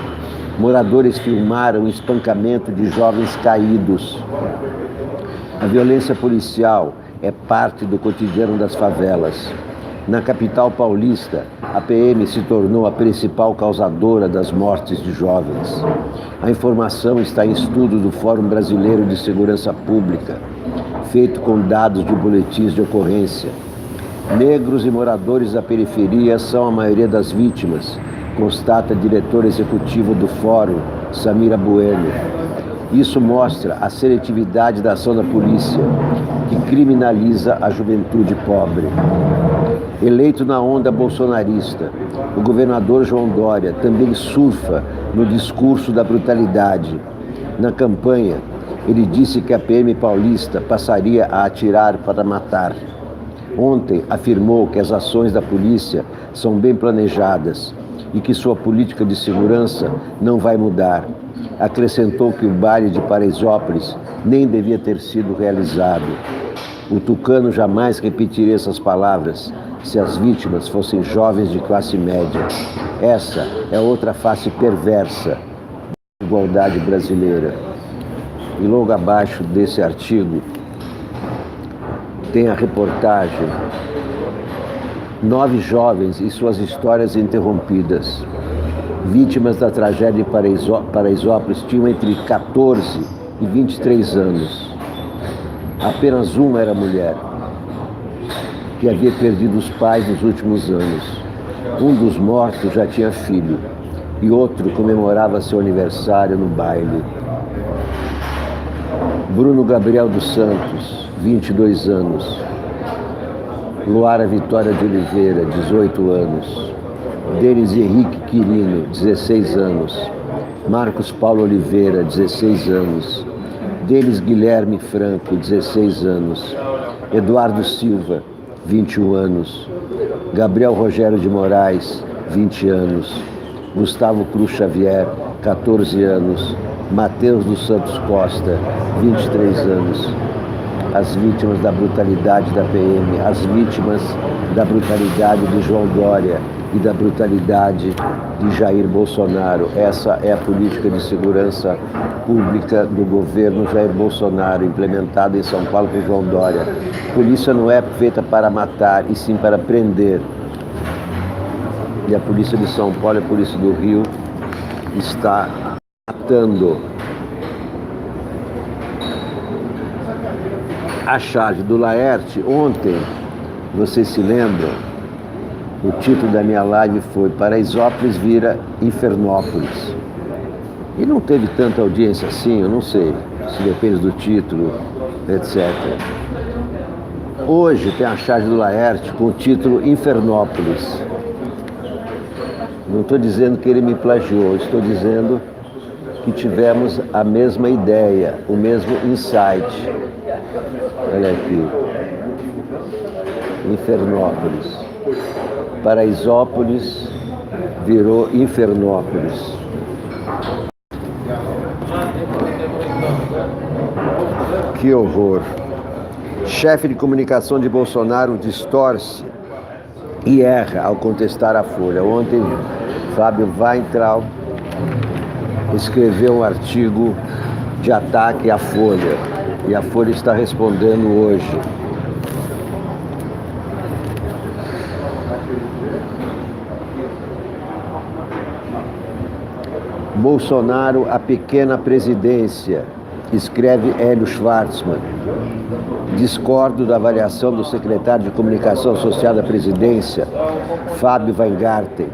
Moradores filmaram o espancamento de jovens caídos. A violência policial é parte do cotidiano das favelas. Na capital paulista, a PM se tornou a principal causadora das mortes de jovens. A informação está em estudo do Fórum Brasileiro de Segurança Pública, feito com dados de boletins de ocorrência. Negros e moradores da periferia são a maioria das vítimas, constata a diretora executiva do Fórum, Samira Bueno. Isso mostra a seletividade da ação da polícia, que criminaliza a juventude pobre. Eleito na onda bolsonarista, o governador João Dória também surfa no discurso da brutalidade. Na campanha, ele disse que a PM paulista passaria a atirar para matar. Ontem afirmou que as ações da polícia são bem planejadas e que sua política de segurança não vai mudar. Acrescentou que o baile de Paraisópolis nem devia ter sido realizado. O tucano jamais repetiria essas palavras se as vítimas fossem jovens de classe média. Essa é outra face perversa da igualdade brasileira. E logo abaixo desse artigo tem a reportagem 9 jovens e suas histórias interrompidas. Vítimas da tragédia em Paraisópolis tinham entre 14 e 23 anos. Apenas uma era mulher, que havia perdido os pais nos últimos anos. Um dos mortos já tinha filho e outro comemorava seu aniversário no baile. Bruno Gabriel dos Santos, 22 anos. Luara Vitória de Oliveira, 18 anos. Denis Henrique Quirino, 16 anos. Marcos Paulo Oliveira, 16 anos. Denis Guilherme Franco, 16 anos. Eduardo Silva, 21 anos. Gabriel Rogério de Moraes, 20 anos. Gustavo Cruz Xavier, 14 anos. Mateus dos Santos Costa, 23 anos. As vítimas da brutalidade da PM, as vítimas da brutalidade de João Dória e da brutalidade de Jair Bolsonaro. Essa é a política de segurança pública do governo Jair Bolsonaro, implementada em São Paulo por João Dória. Polícia não é feita para matar, e sim para prender. E a polícia de São Paulo e a polícia do Rio está matando. A charge do Laerte, ontem, vocês se lembram, o título da minha live foi Paraisópolis vira Infernópolis. E não teve tanta audiência assim, eu não sei, se depende do título, etc. Hoje tem a charge do Laerte com o título Infernópolis. Não estou dizendo que ele me plagiou, estou dizendo que tivemos a mesma ideia, o mesmo insight. Olha aqui. Infernópolis. Paraisópolis virou Infernópolis. Que horror. Chefe de comunicação de Bolsonaro distorce e erra ao contestar a Folha. Ontem, Fábio Weintraub escreveu um artigo de ataque à Folha. E a Folha está respondendo hoje. Bolsonaro, a pequena presidência, escreve Hélio Schwartzman. Discordo da avaliação do secretário de Comunicação Social da Presidência, Fábio Weingarten,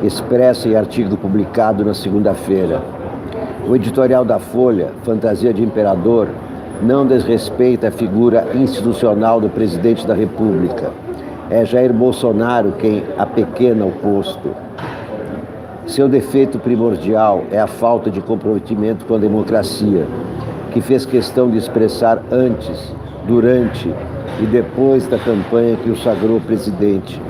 expressa em artigo publicado na segunda-feira. O editorial da Folha, Fantasia de Imperador, não desrespeita a figura institucional do presidente da República. É Jair Bolsonaro quem apequena o posto. Seu defeito primordial é a falta de comprometimento com a democracia, que fez questão de expressar antes, durante e depois da campanha que o sagrou presidente.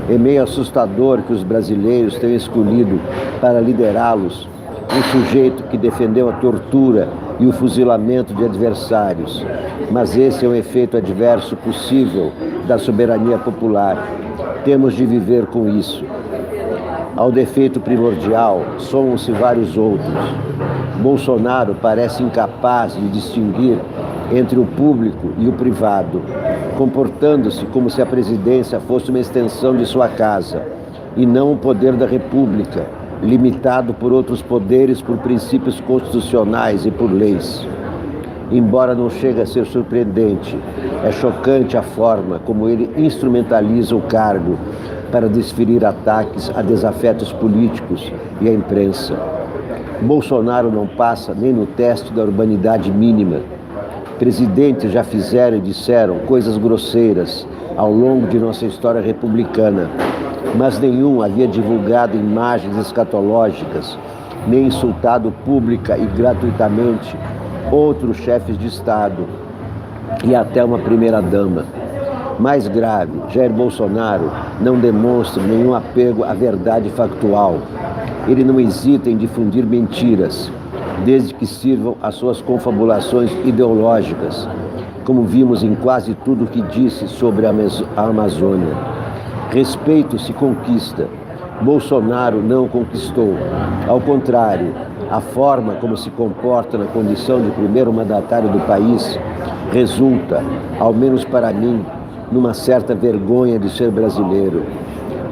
É meio assustador que os brasileiros tenham escolhido para liderá-los um sujeito que defendeu a tortura e o fuzilamento de adversários. Mas esse é um efeito adverso possível da soberania popular. Temos de viver com isso. Ao defeito primordial, somam-se vários outros. Bolsonaro parece incapaz de distinguir entre o público e o privado, comportando-se como se a presidência fosse uma extensão de sua casa, e não o poder da República, limitado por outros poderes, por princípios constitucionais e por leis. Embora não chegue a ser surpreendente, é chocante a forma como ele instrumentaliza o cargo para desferir ataques a desafetos políticos e à imprensa. Bolsonaro não passa nem no teste da urbanidade mínima. Presidentes já fizeram e disseram coisas grosseiras ao longo de nossa história republicana, mas nenhum havia divulgado imagens escatológicas, nem insultado pública e gratuitamente outros chefes de Estado e até uma primeira-dama. Mais grave, Jair Bolsonaro não demonstra nenhum apego à verdade factual. Ele não hesita em difundir mentiras, desde que sirvam às suas confabulações ideológicas, como vimos em quase tudo o que disse sobre a Amazônia. Respeito se conquista. Bolsonaro não conquistou. Ao contrário, a forma como se comporta na condição de primeiro mandatário do país resulta, ao menos para mim, numa certa vergonha de ser brasileiro.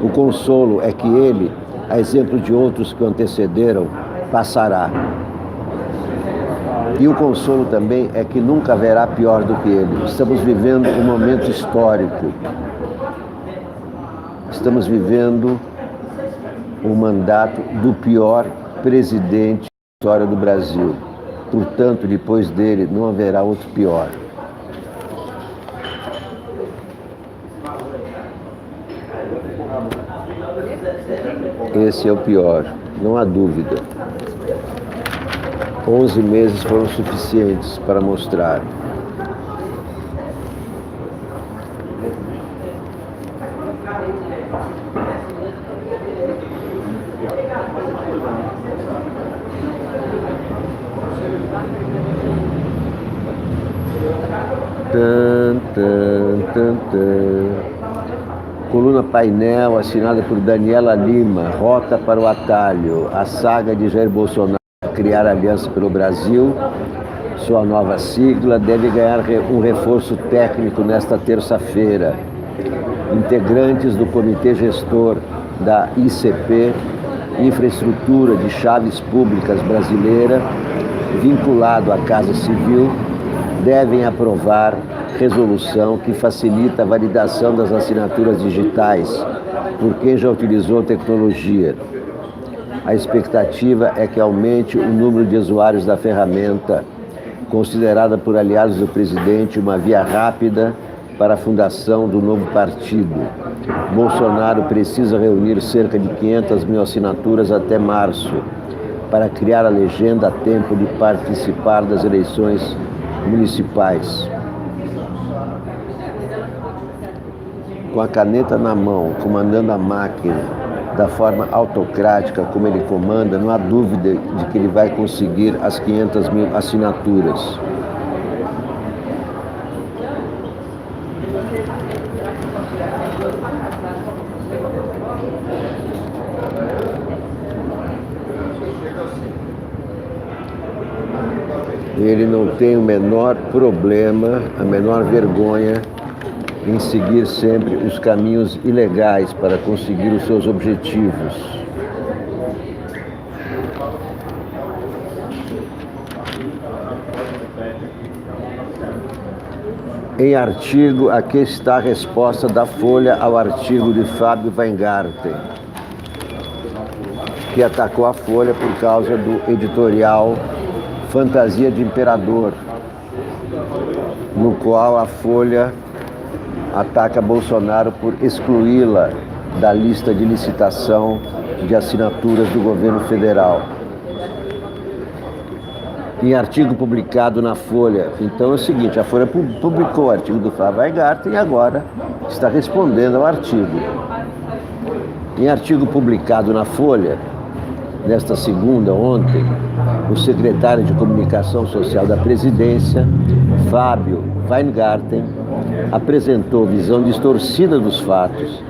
O consolo é que ele, a exemplo de outros que o antecederam, passará. E o consolo também é que nunca haverá pior do que ele. Estamos vivendo um momento histórico. Estamos vivendo o mandato do pior presidente da história do Brasil. Portanto, depois dele, não haverá outro pior. Esse é o pior, não há dúvida. 11 meses foram suficientes para mostrar. Coluna Painel, assinada por Daniela Lima, Rota para o Atalho, a saga de Jair Bolsonaro criar Aliança pelo Brasil, sua nova sigla, deve ganhar um reforço técnico nesta terça-feira. Integrantes do Comitê Gestor da ICP, Infraestrutura de Chaves Públicas Brasileira, vinculado à Casa Civil, devem aprovar resolução que facilita a validação das assinaturas digitais por quem já utilizou tecnologia. A expectativa é que aumente o número de usuários da ferramenta, considerada por aliados do presidente uma via rápida para a fundação do novo partido. Bolsonaro precisa reunir cerca de 500 mil assinaturas até março para criar a legenda a tempo de participar das eleições municipais. Com a caneta na mão, comandando a máquina da forma autocrática como ele comanda, não há dúvida de que ele vai conseguir as 500 mil assinaturas. Ele não tem o menor problema, a menor vergonha em seguir sempre os caminhos ilegais para conseguir os seus objetivos. Em artigo, aqui está a resposta da Folha ao artigo de Fábio Weingarten, que atacou a Folha por causa do editorial Fantasia de Imperador, no qual a Folha ataca Bolsonaro por excluí-la da lista de licitação de assinaturas do governo federal. Em artigo publicado na Folha, então é o seguinte, a Folha publicou o artigo do Fábio Weingarten e agora está respondendo ao artigo. Em artigo publicado na Folha, nesta segunda, ontem, o secretário de Comunicação Social da Presidência, Fábio Weingarten, apresentou visão distorcida dos fatos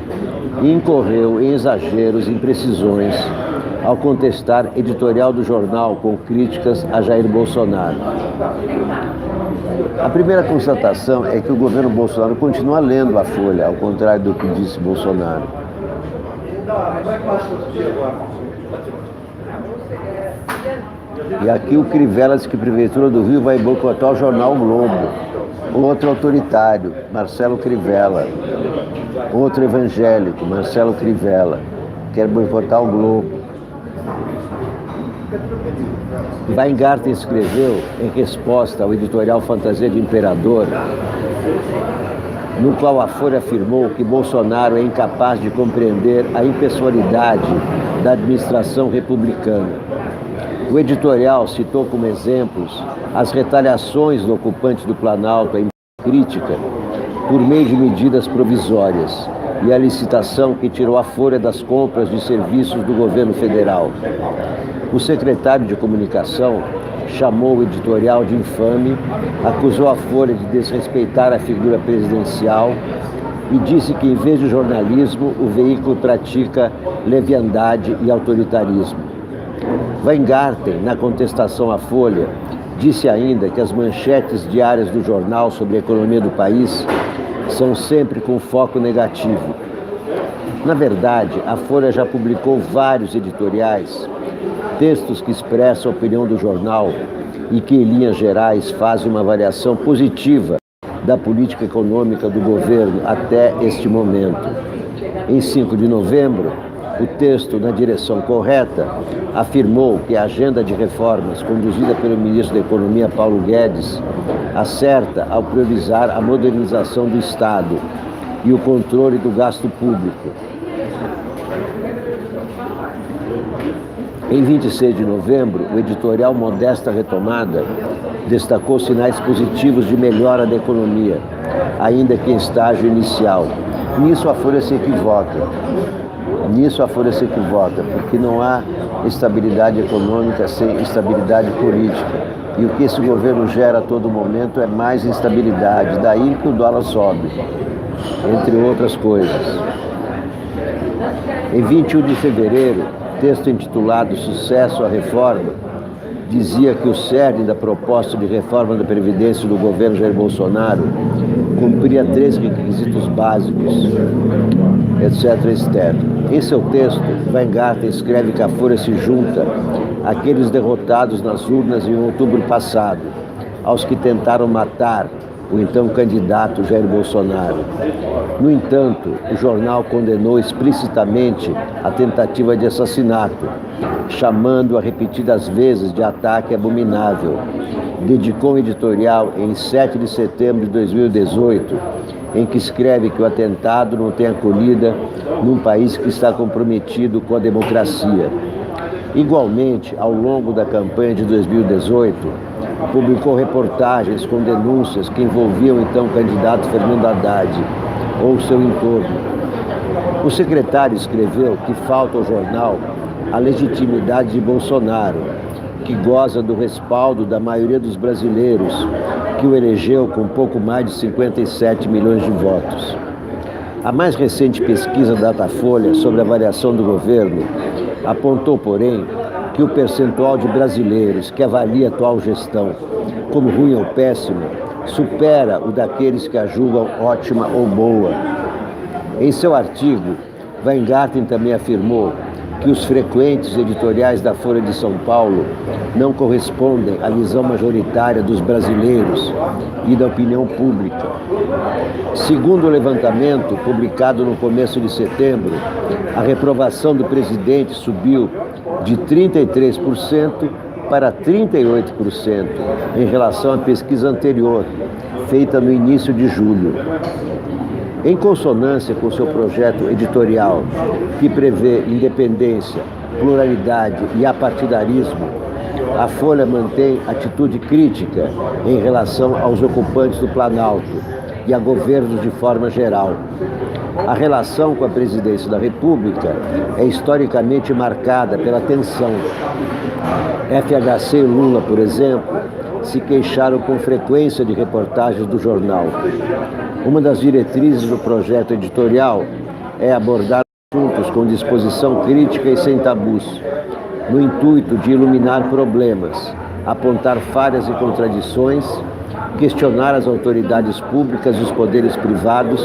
e incorreu em exageros e imprecisões ao contestar editorial do jornal com críticas a Jair Bolsonaro. A primeira constatação é que o governo Bolsonaro continua lendo a Folha, ao contrário do que disse Bolsonaro. E aqui o Crivella diz que a Prefeitura do Rio vai boicotar o jornal o Globo. Outro autoritário, Marcelo Crivella. Outro evangélico, Marcelo Crivella, quer boicotar o Globo. Weingarten escreveu, em resposta ao editorial Fantasia de Imperador, no qual a Folha afirmou que Bolsonaro é incapaz de compreender a impessoalidade da administração republicana. O editorial citou como exemplos as retaliações do ocupante do Planalto em crítica por meio de medidas provisórias e a licitação que tirou a Folha das compras de serviços do governo federal. O secretário de Comunicação chamou o editorial de infame, acusou a Folha de desrespeitar a figura presidencial e disse que, em vez de jornalismo, o veículo pratica leviandade e autoritarismo. Weingarten, na contestação à Folha, disse ainda que as manchetes diárias do jornal sobre a economia do país são sempre com foco negativo. Na verdade, a Folha já publicou vários editoriais, textos que expressam a opinião do jornal e que, em linhas gerais, fazem uma avaliação positiva da política econômica do governo até este momento. Em 5 de novembro, o texto, na direção correta, afirmou que a agenda de reformas conduzida pelo ministro da Economia, Paulo Guedes, acerta ao priorizar a modernização do Estado e o controle do gasto público. Em 26 de novembro, o editorial Modesta Retomada destacou sinais positivos de melhora da economia, ainda que em estágio inicial. Nisso a Folha se equivoca. Porque não há estabilidade econômica sem estabilidade política. E o que esse governo gera a todo momento é mais instabilidade, daí que o dólar sobe, entre outras coisas. Em 21 de fevereiro, texto intitulado Sucesso à Reforma, dizia que o cerne da proposta de reforma da Previdência do governo Jair Bolsonaro cumpria 3 requisitos básicos, etc. Em seu texto, Weingarten escreve que a Folha se junta àqueles derrotados nas urnas em outubro passado, aos que tentaram matar o então candidato Jair Bolsonaro. No entanto, o jornal condenou explicitamente a tentativa de assassinato, chamando-a repetidas vezes de ataque abominável. Dedicou um editorial em 7 de setembro de 2018, em que escreve que o atentado não tem acolhida num país que está comprometido com a democracia. Igualmente, ao longo da campanha de 2018, publicou reportagens com denúncias que envolviam então o candidato Fernando Haddad ou seu entorno. O secretário escreveu que falta ao jornal a legitimidade de Bolsonaro, que goza do respaldo da maioria dos brasileiros, que o elegeu com pouco mais de 57 milhões de votos. A mais recente pesquisa da Datafolha sobre a avaliação do governo apontou, porém, que o percentual de brasileiros que avalia a atual gestão como ruim ou péssima supera o daqueles que a julgam ótima ou boa. Em seu artigo, Weingarten também afirmou que os frequentes editoriais da Folha de São Paulo não correspondem à visão majoritária dos brasileiros e da opinião pública. Segundo o levantamento publicado no começo de setembro, a reprovação do presidente subiu de 33% para 38% em relação à pesquisa anterior, feita no início de julho. Em consonância com seu projeto editorial, que prevê independência, pluralidade e apartidarismo, a Folha mantém atitude crítica em relação aos ocupantes do Planalto e a governos de forma geral. A relação com a presidência da República é historicamente marcada pela tensão. FHC e Lula, por exemplo, se queixaram com frequência de reportagens do jornal. Uma das diretrizes do projeto editorial é abordar assuntos com disposição crítica e sem tabus, no intuito de iluminar problemas, apontar falhas e contradições, questionar as autoridades públicas e os poderes privados,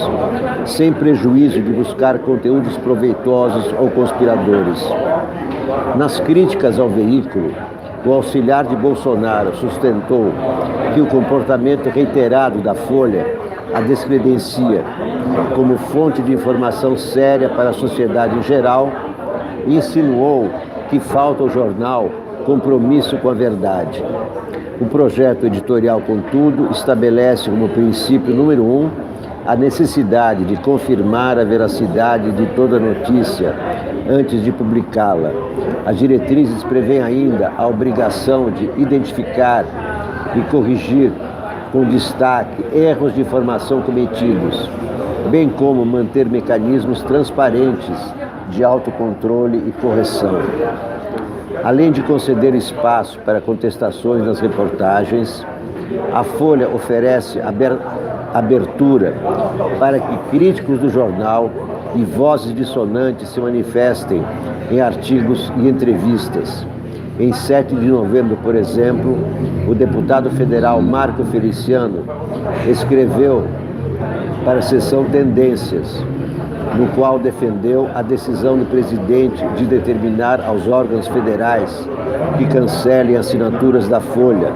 sem prejuízo de buscar conteúdos proveitosos ou conspiradores. Nas críticas ao veículo, o auxiliar de Bolsonaro sustentou que o comportamento reiterado da Folha a descredencia como fonte de informação séria para a sociedade em geral e insinuou que falta ao jornal compromisso com a verdade. O projeto editorial, contudo, estabelece como princípio número 1 a necessidade de confirmar a veracidade de toda notícia antes de publicá-la. As diretrizes prevêem ainda a obrigação de identificar e corrigir com destaque erros de informação cometidos, bem como manter mecanismos transparentes de autocontrole e correção. Além de conceder espaço para contestações nas reportagens, a Folha oferece abertura para que críticos do jornal e vozes dissonantes se manifestem em artigos e entrevistas. Em 7 de novembro, por exemplo, o deputado federal Marco Feliciano escreveu para a seção Tendências, no qual defendeu a decisão do presidente de determinar aos órgãos federais que cancelem assinaturas da Folha.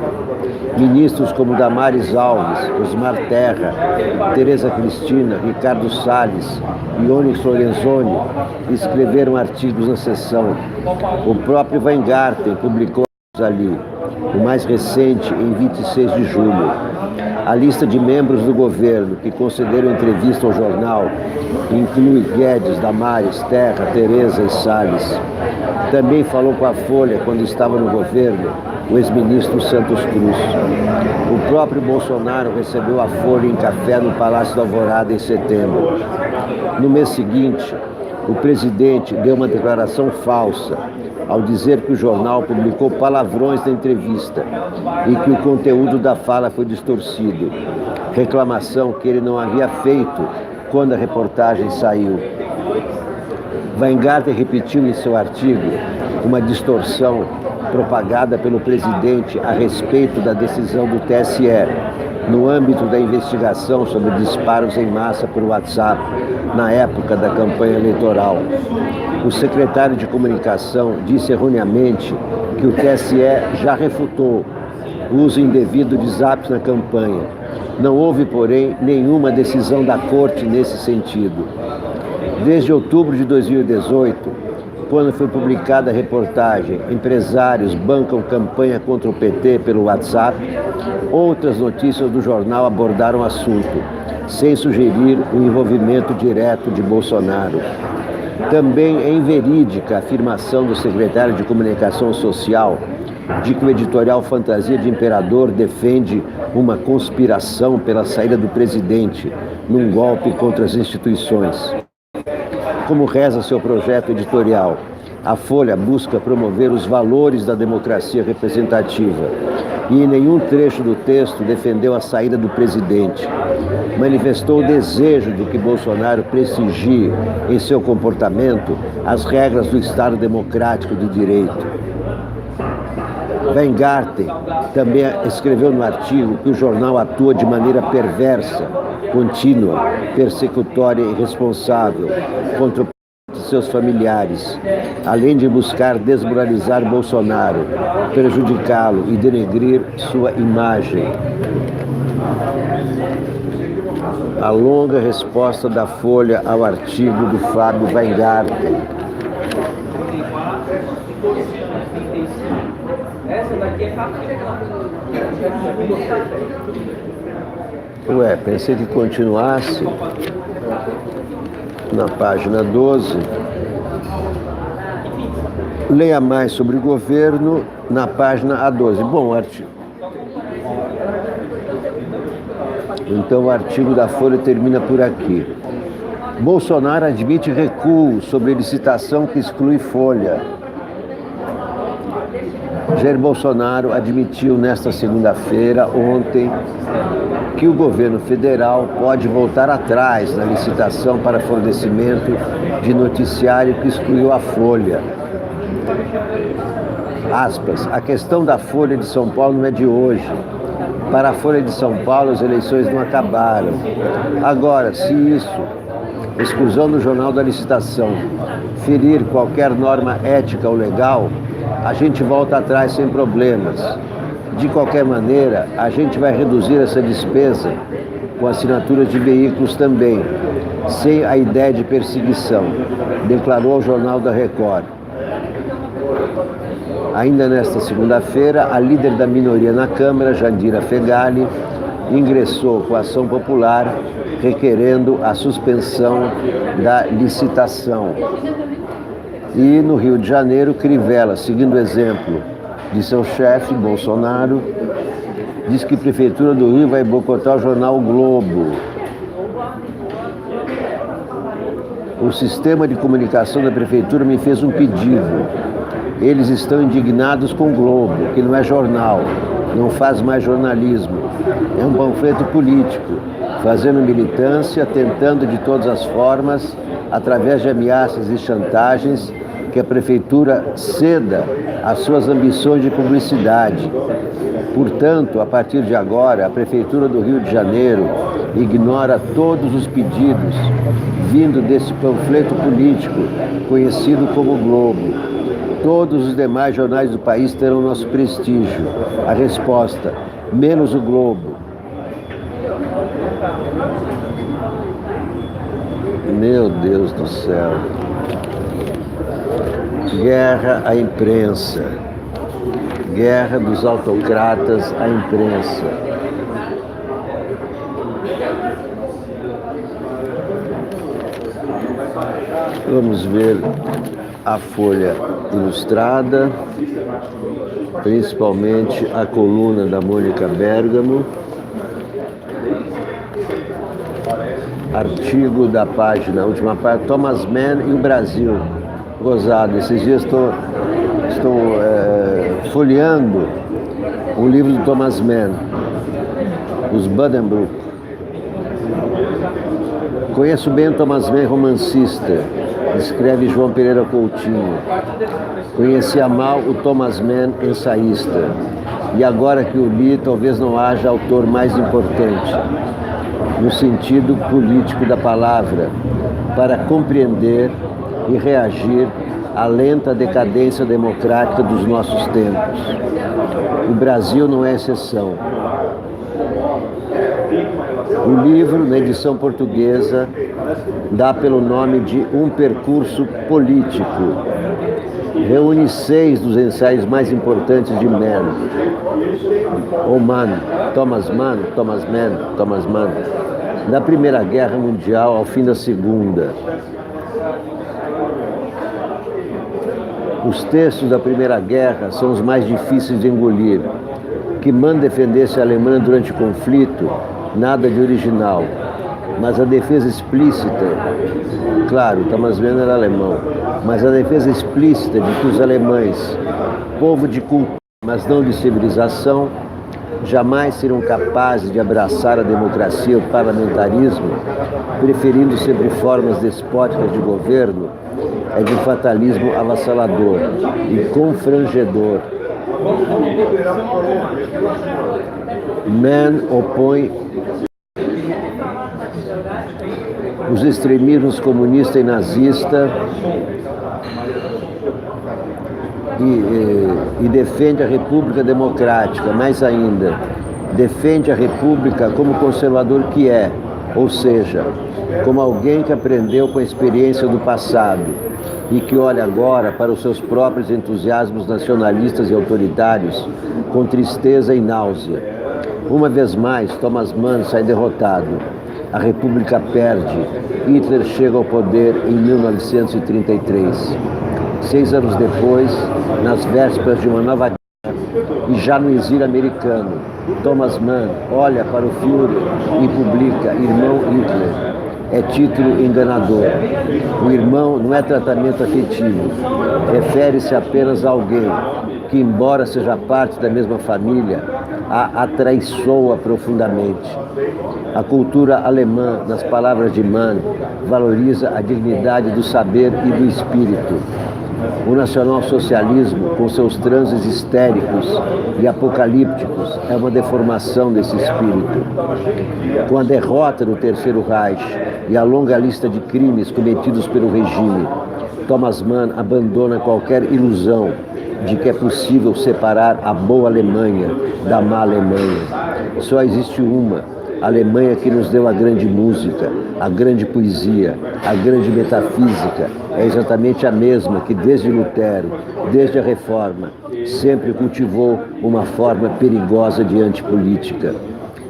Ministros como Damares Alves, Osmar Terra, Tereza Cristina, Ricardo Salles e Onyx Lorenzoni escreveram artigos na sessão. O próprio Weingarten publicou ali, o mais recente em 26 de julho. A lista de membros do governo que concederam entrevista ao jornal inclui Guedes, Damares, Terra, Tereza e Salles. Também falou com a Folha, quando estava no governo, o ex-ministro Santos Cruz. O próprio Bolsonaro recebeu a Folha em café no Palácio da Alvorada em setembro. No mês seguinte, o presidente deu uma declaração falsa ao dizer que o jornal publicou palavrões na entrevista e que o conteúdo da fala foi distorcido, reclamação que ele não havia feito quando a reportagem saiu. Weingarten repetiu em seu artigo uma distorção propagada pelo presidente a respeito da decisão do TSE, no âmbito da investigação sobre disparos em massa por WhatsApp, na época da campanha eleitoral. O secretário de Comunicação disse erroneamente que o TSE já refutou o uso indevido de zaps na campanha. Não houve, porém, nenhuma decisão da Corte nesse sentido. Desde outubro de 2018, Quando foi publicada a reportagem, empresários bancam campanha contra o PT pelo WhatsApp, outras notícias do jornal abordaram o assunto, sem sugerir o envolvimento direto de Bolsonaro. Também é inverídica a afirmação do secretário de Comunicação Social de que o editorial Fantasia de Imperador defende uma conspiração pela saída do presidente num golpe contra as instituições. Como reza seu projeto editorial, a Folha busca promover os valores da democracia representativa e em nenhum trecho do texto defendeu a saída do presidente. Manifestou o desejo de que Bolsonaro prestigie em seu comportamento as regras do Estado Democrático de Direito. Weingarten também escreveu no artigo que o jornal atua de maneira perversa, contínua, persecutória e irresponsável contra seus familiares, além de buscar desmoralizar Bolsonaro, prejudicá-lo e denegrir sua imagem. A longa resposta da Folha ao artigo do Fábio Weingarten. Ué, pensei que continuasse na página 12. Leia mais sobre o governo na página A12. Bom, o artigo. Então o artigo da Folha termina por aqui. Bolsonaro admite recuo sobre licitação que exclui Folha. Jair Bolsonaro admitiu nesta segunda-feira, ontem, que o governo federal pode voltar atrás na licitação para fornecimento de noticiário que excluiu a Folha. Aspas, a questão da Folha de São Paulo não é de hoje. Para a Folha de São Paulo, as eleições não acabaram. Agora, se isso, exclusão do jornal da licitação, ferir qualquer norma ética ou legal, a gente volta atrás sem problemas. De qualquer maneira, a gente vai reduzir essa despesa com assinaturas de veículos também, sem a ideia de perseguição, declarou ao Jornal da Record. Ainda nesta segunda-feira, a líder da minoria na Câmara, Jandira Fegali, ingressou com a ação popular requerendo a suspensão da licitação. E no Rio de Janeiro, Crivella, seguindo o exemplo de seu chefe, Bolsonaro, diz que a Prefeitura do Rio vai boicotar o jornal o Globo. O sistema de comunicação da Prefeitura me fez um pedido. Eles estão indignados com o Globo, que não é jornal, não faz mais jornalismo. É um panfleto político, fazendo militância, tentando de todas as formas, através de ameaças e chantagens, que a Prefeitura ceda às suas ambições de publicidade. Portanto, a partir de agora, a Prefeitura do Rio de Janeiro ignora todos os pedidos vindo desse panfleto político, conhecido como Globo. Todos os demais jornais do país terão nosso prestígio. A resposta, menos o Globo. Meu Deus do céu. Guerra à imprensa. Guerra dos autocratas à imprensa. Vamos ver a Folha Ilustrada, principalmente a coluna da Mônica Bergamo. Artigo da página, última página, Thomas Mann e o Brasil. Gozado, esses dias estou folheando o livro do Thomas Mann, Os Buddenbrook. Conheço bem o Thomas Mann, romancista, escreve João Pereira Coutinho. Conhecia mal o Thomas Mann, ensaísta. E agora que o li, talvez não haja autor mais importante, no sentido político da palavra, para compreender e reagir à lenta decadência democrática dos nossos tempos. O Brasil não é exceção. O livro, na edição portuguesa, dá pelo nome de Um Percurso Político. Reúne 6 dos ensaios mais importantes de Mann. Ou Mann, Thomas Mann, da Primeira Guerra Mundial ao fim da Segunda. Os textos da Primeira Guerra são os mais difíceis de engolir. Que Mann defendesse a Alemanha durante o conflito, nada de original. Mas a defesa explícita, claro, Thomas Mann era alemão, mas a defesa explícita de que os alemães, povo de cultura, mas não de civilização, jamais serão capazes de abraçar a democracia e o parlamentarismo, preferindo sempre formas despóticas de governo, é de um fatalismo avassalador e confrangedor. Mann opõe os extremismos comunista e nazista e defende a República Democrática, mais ainda, defende a República como conservador que é, ou seja, como alguém que aprendeu com a experiência do passado e que olha agora para os seus próprios entusiasmos nacionalistas e autoritários com tristeza e náusea. Uma vez mais, Thomas Mann sai derrotado. A República perde. Hitler chega ao poder em 1933. 6 anos depois, nas vésperas de uma nova guerra, e já no exílio americano, Thomas Mann olha para o Führer e publica Irmão Hitler. É título enganador. O irmão não é tratamento afetivo. Refere-se apenas a alguém que, embora seja parte da mesma família, a atraiçoa profundamente. A cultura alemã, nas palavras de Mann, valoriza a dignidade do saber e do espírito. O nacionalsocialismo, com seus transes histéricos e apocalípticos, é uma deformação desse espírito. Com a derrota do Terceiro Reich e a longa lista de crimes cometidos pelo regime, Thomas Mann abandona qualquer ilusão de que é possível separar a boa Alemanha da má Alemanha. Só existe uma, a Alemanha que nos deu a grande música, a grande poesia, a grande metafísica, é exatamente a mesma que desde Lutero, desde a Reforma, sempre cultivou uma forma perigosa de antipolítica.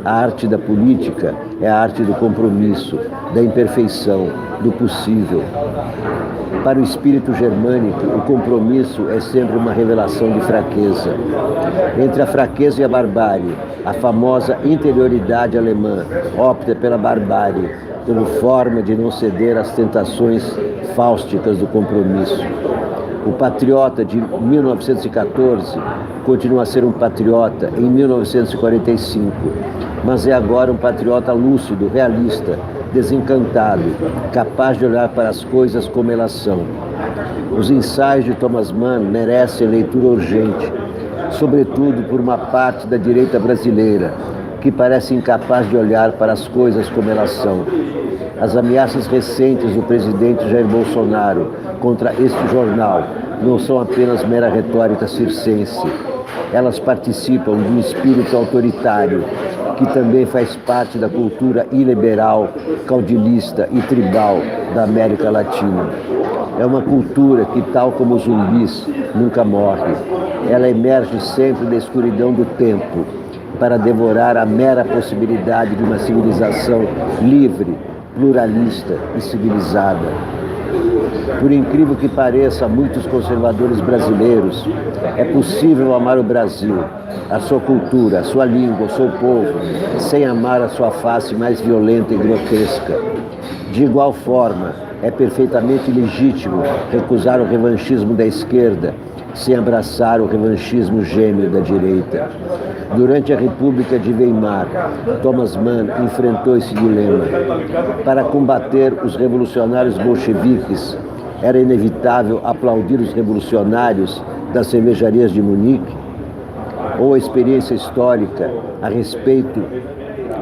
A arte da política é a arte do compromisso, da imperfeição, do possível. Para o espírito germânico, o compromisso é sempre uma revelação de fraqueza. Entre a fraqueza e a barbárie, a famosa interioridade alemã opta pela barbárie, como forma de não ceder às tentações fáusticas do compromisso. O patriota de 1914 continua a ser um patriota em 1945, mas é agora um patriota lúcido, realista, desencantado, capaz de olhar para as coisas como elas são. Os ensaios de Thomas Mann merecem leitura urgente, sobretudo por uma parte da direita brasileira, que parece incapaz de olhar para as coisas como elas são. As ameaças recentes do presidente Jair Bolsonaro contra este jornal não são apenas mera retórica circense. Elas participam de um espírito autoritário que também faz parte da cultura iliberal, caudilista e tribal da América Latina. É uma cultura que, tal como os zumbis, nunca morre. Ela emerge sempre da escuridão do tempo para devorar a mera possibilidade de uma civilização livre, pluralista e civilizada. Por incrível que pareça a muitos conservadores brasileiros, é possível amar o Brasil, a sua cultura, a sua língua, o seu povo, sem amar a sua face mais violenta e grotesca. De igual forma, é perfeitamente legítimo recusar o revanchismo da esquerda, sem abraçar o revanchismo gêmeo da direita. Durante a República de Weimar, Thomas Mann enfrentou esse dilema. Para combater os revolucionários bolcheviques, era inevitável aplaudir os revolucionários das cervejarias de Munique? Ou a experiência histórica,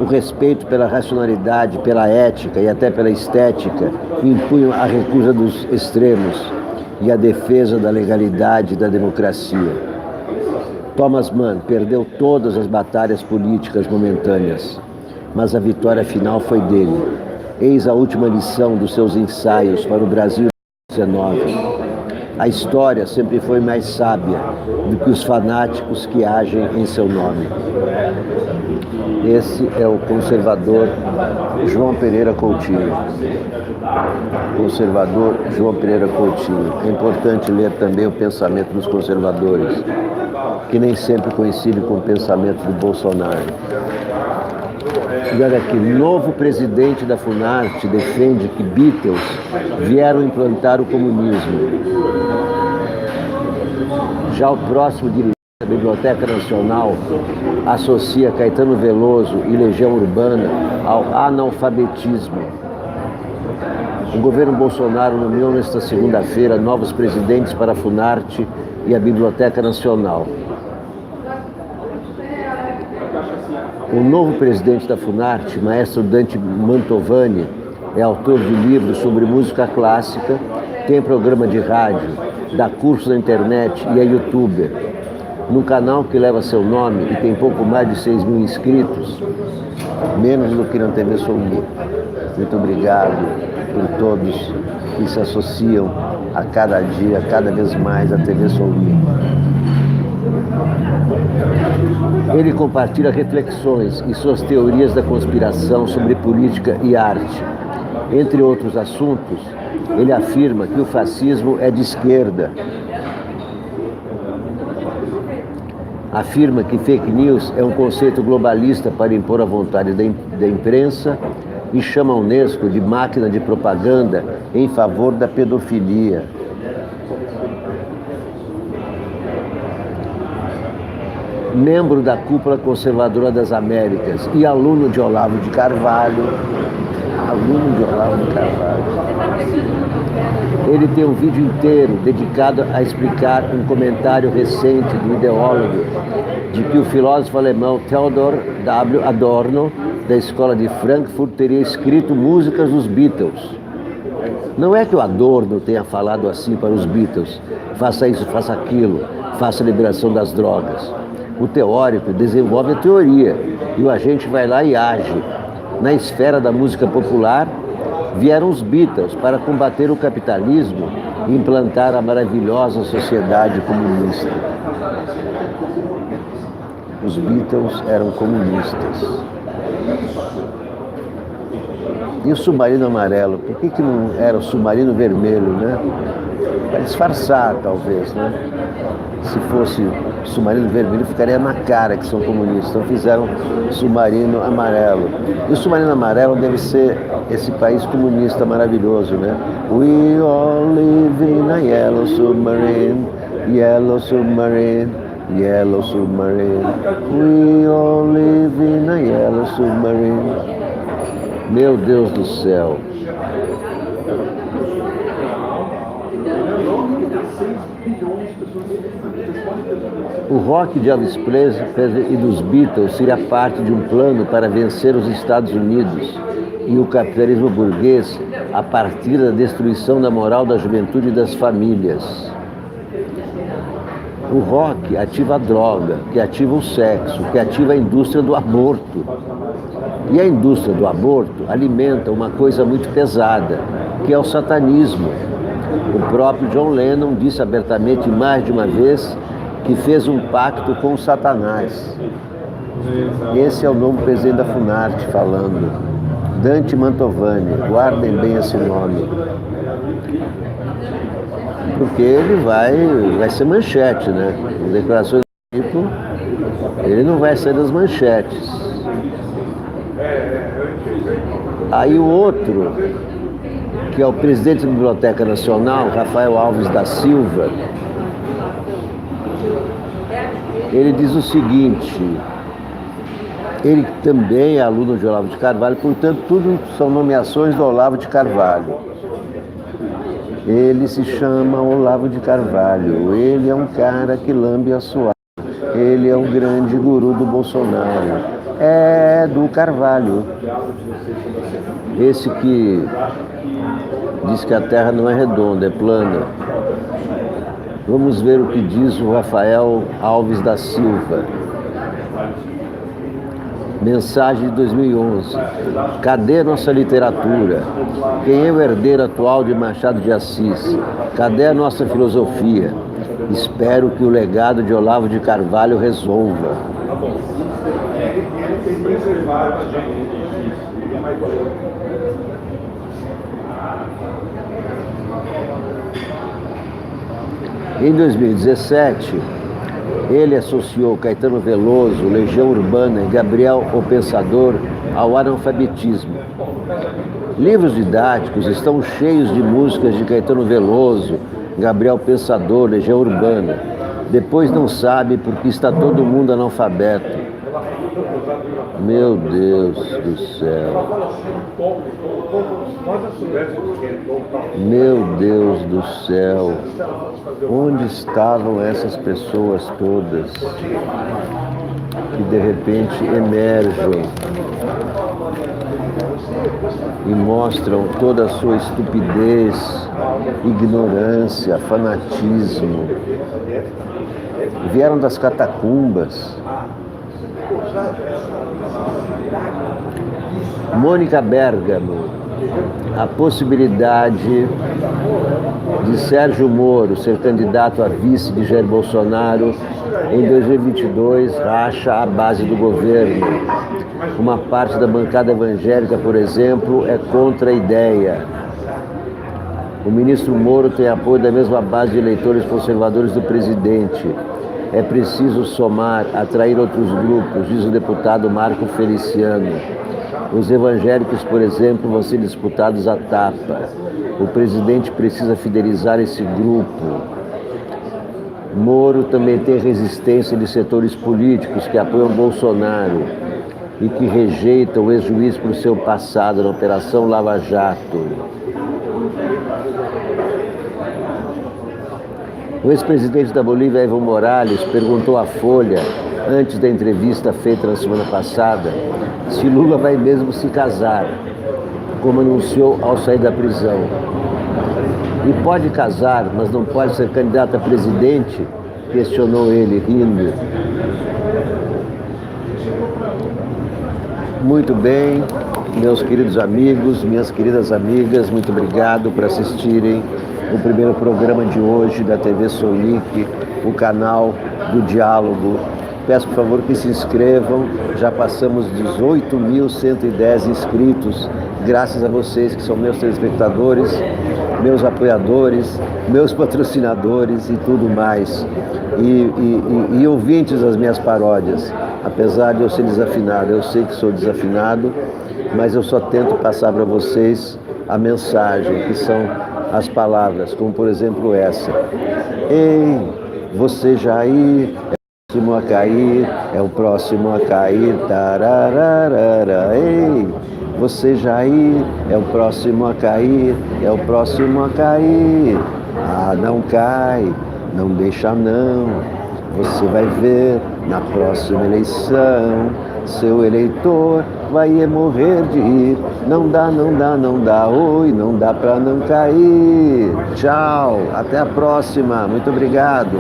o respeito pela racionalidade, pela ética e até pela estética, impunham a recusa dos extremos e a defesa da legalidade e da democracia? Thomas Mann perdeu todas as batalhas políticas momentâneas. mas a vitória final foi dele. Eis a última lição dos seus ensaios para o Brasil XIX. A história sempre foi mais sábia do que os fanáticos que agem em seu nome. Esse é o conservador João Pereira Coutinho. Conservador João Pereira Coutinho. É importante ler também o pensamento dos conservadores, que nem sempre coincide com o pensamento do Bolsonaro. E olha aqui, novo presidente da Funarte defende que Beatles vieram implantar o comunismo. Já o próximo dirigente da Biblioteca Nacional associa Caetano Veloso e Legião Urbana ao analfabetismo. O governo Bolsonaro nomeou nesta segunda-feira novos presidentes para a Funarte e a Biblioteca Nacional. O novo presidente da Funarte, maestro Dante Mantovani, é autor de livros sobre música clássica, tem programa de rádio, dá curso na internet e é youtuber. Num canal que leva seu nome e tem pouco mais de 6 mil inscritos, menos do que na TV Soumi. Muito obrigado por todos que se associam a cada dia, cada vez mais à TV Soumi. Ele compartilha reflexões e suas teorias da conspiração sobre política e arte. Entre outros assuntos, ele afirma que o fascismo é de esquerda. Afirma que fake news é um conceito globalista para impor a vontade da imprensa e chama a Unesco de máquina de propaganda em favor da pedofilia. Membro da Cúpula Conservadora das Américas e aluno de Olavo de Carvalho. Ele tem um vídeo inteiro dedicado a explicar um comentário recente do ideólogo de que o filósofo alemão Theodor W. Adorno, da escola de Frankfurt, teria escrito músicas dos Beatles. Não é que o Adorno tenha falado assim para os Beatles: faça isso, faça aquilo, faça a liberação das drogas. O teórico desenvolve a teoria e o agente vai lá e age. Na esfera da música popular, vieram os Beatles para combater o capitalismo e implantar a maravilhosa sociedade comunista. Os Beatles eram comunistas. E o submarino amarelo? Por que não era o submarino vermelho, né? Para disfarçar, talvez, né? Se fosse submarino vermelho, ficaria na cara que são comunistas. Então fizeram submarino amarelo. E o submarino amarelo deve ser esse país comunista maravilhoso, né? We all live in a yellow submarine, yellow submarine, yellow submarine. We all live in a yellow submarine. Meu Deus do céu. O rock de Elvis Presley e dos Beatles seria parte de um plano para vencer os Estados Unidos e o capitalismo burguês a partir da destruição da moral da juventude e das famílias. O rock ativa a droga, que ativa o sexo, que ativa a indústria do aborto. E a indústria do aborto alimenta uma coisa muito pesada, que é o satanismo. O próprio John Lennon disse abertamente mais de uma vez que fez um pacto com Satanás. Esse é o novo presidente da Funarte falando. Dante Mantovani, guardem bem esse nome. Porque ele vai ser manchete, né? Em declarações do tipo, ele não vai ser das manchetes. Aí o outro, que é o presidente da Biblioteca Nacional, Rafael Alves da Silva, ele diz o seguinte: ele também é aluno de Olavo de Carvalho, portanto, tudo são nomeações do Olavo de Carvalho. Ele se chama Olavo de Carvalho, ele é um cara que lambe a suar, ele é o grande guru do Bolsonaro. É do Carvalho. Esse que diz que a Terra não é redonda, é plana. Vamos ver o que diz o Rafael Alves da Silva. Mensagem de 2011. Cadê nossa literatura? Quem é o herdeiro atual de Machado de Assis? Cadê a nossa filosofia? Espero que o legado de Olavo de Carvalho resolva. Em 2017, ele associou Caetano Veloso, Legião Urbana e Gabriel o Pensador ao analfabetismo. Livros didáticos estão cheios de músicas de Caetano Veloso, Gabriel Pensador, Legião Urbana. Depois não sabe porque está todo mundo analfabeto. Meu Deus do céu. Meu Deus do céu. Onde estavam essas pessoas todas que de repente emergem e mostram toda a sua estupidez, ignorância, fanatismo? Vieram das catacumbas. Mônica Bergamo, a possibilidade de Sérgio Moro ser candidato a vice de Jair Bolsonaro em 2022 racha a base do governo. Uma parte da bancada evangélica, por exemplo, é contra a ideia. O ministro Moro tem apoio da mesma base de eleitores conservadores do presidente. É preciso somar, atrair outros grupos, diz o deputado Marco Feliciano. Os evangélicos, por exemplo, vão ser disputados à tapa. O presidente precisa fidelizar esse grupo. Moro também tem resistência de setores políticos que apoiam Bolsonaro e que rejeitam o ex-juiz por seu passado na Operação Lava Jato. O ex-presidente da Bolívia, Evo Morales, perguntou à Folha, antes da entrevista feita na semana passada, se Lula vai mesmo se casar, como anunciou ao sair da prisão. E pode casar, mas não pode ser candidato a presidente? Questionou ele, rindo. Muito bem, meus queridos amigos, minhas queridas amigas, muito obrigado por assistirem o primeiro programa de hoje da TV Sonic, o canal do Diálogo. Peço, por favor, que se inscrevam. Já passamos 18.110 inscritos, graças a vocês que são meus telespectadores, meus apoiadores, meus patrocinadores e tudo mais. E ouvintes das minhas paródias. Apesar de eu ser desafinado, eu sei que sou desafinado, mas eu só tento passar para vocês a mensagem, que são as palavras, como por exemplo essa. Ei, você Jair, é o próximo a cair, é o próximo a cair, tarararara. Ei, você Jair, é o próximo a cair, é o próximo a cair. Ah, não cai, não deixa não, você vai ver na próxima eleição, seu eleitor vai morrer de rir. Não dá, não dá, não dá, oi, não dá pra não cair. Tchau, até a próxima, muito obrigado.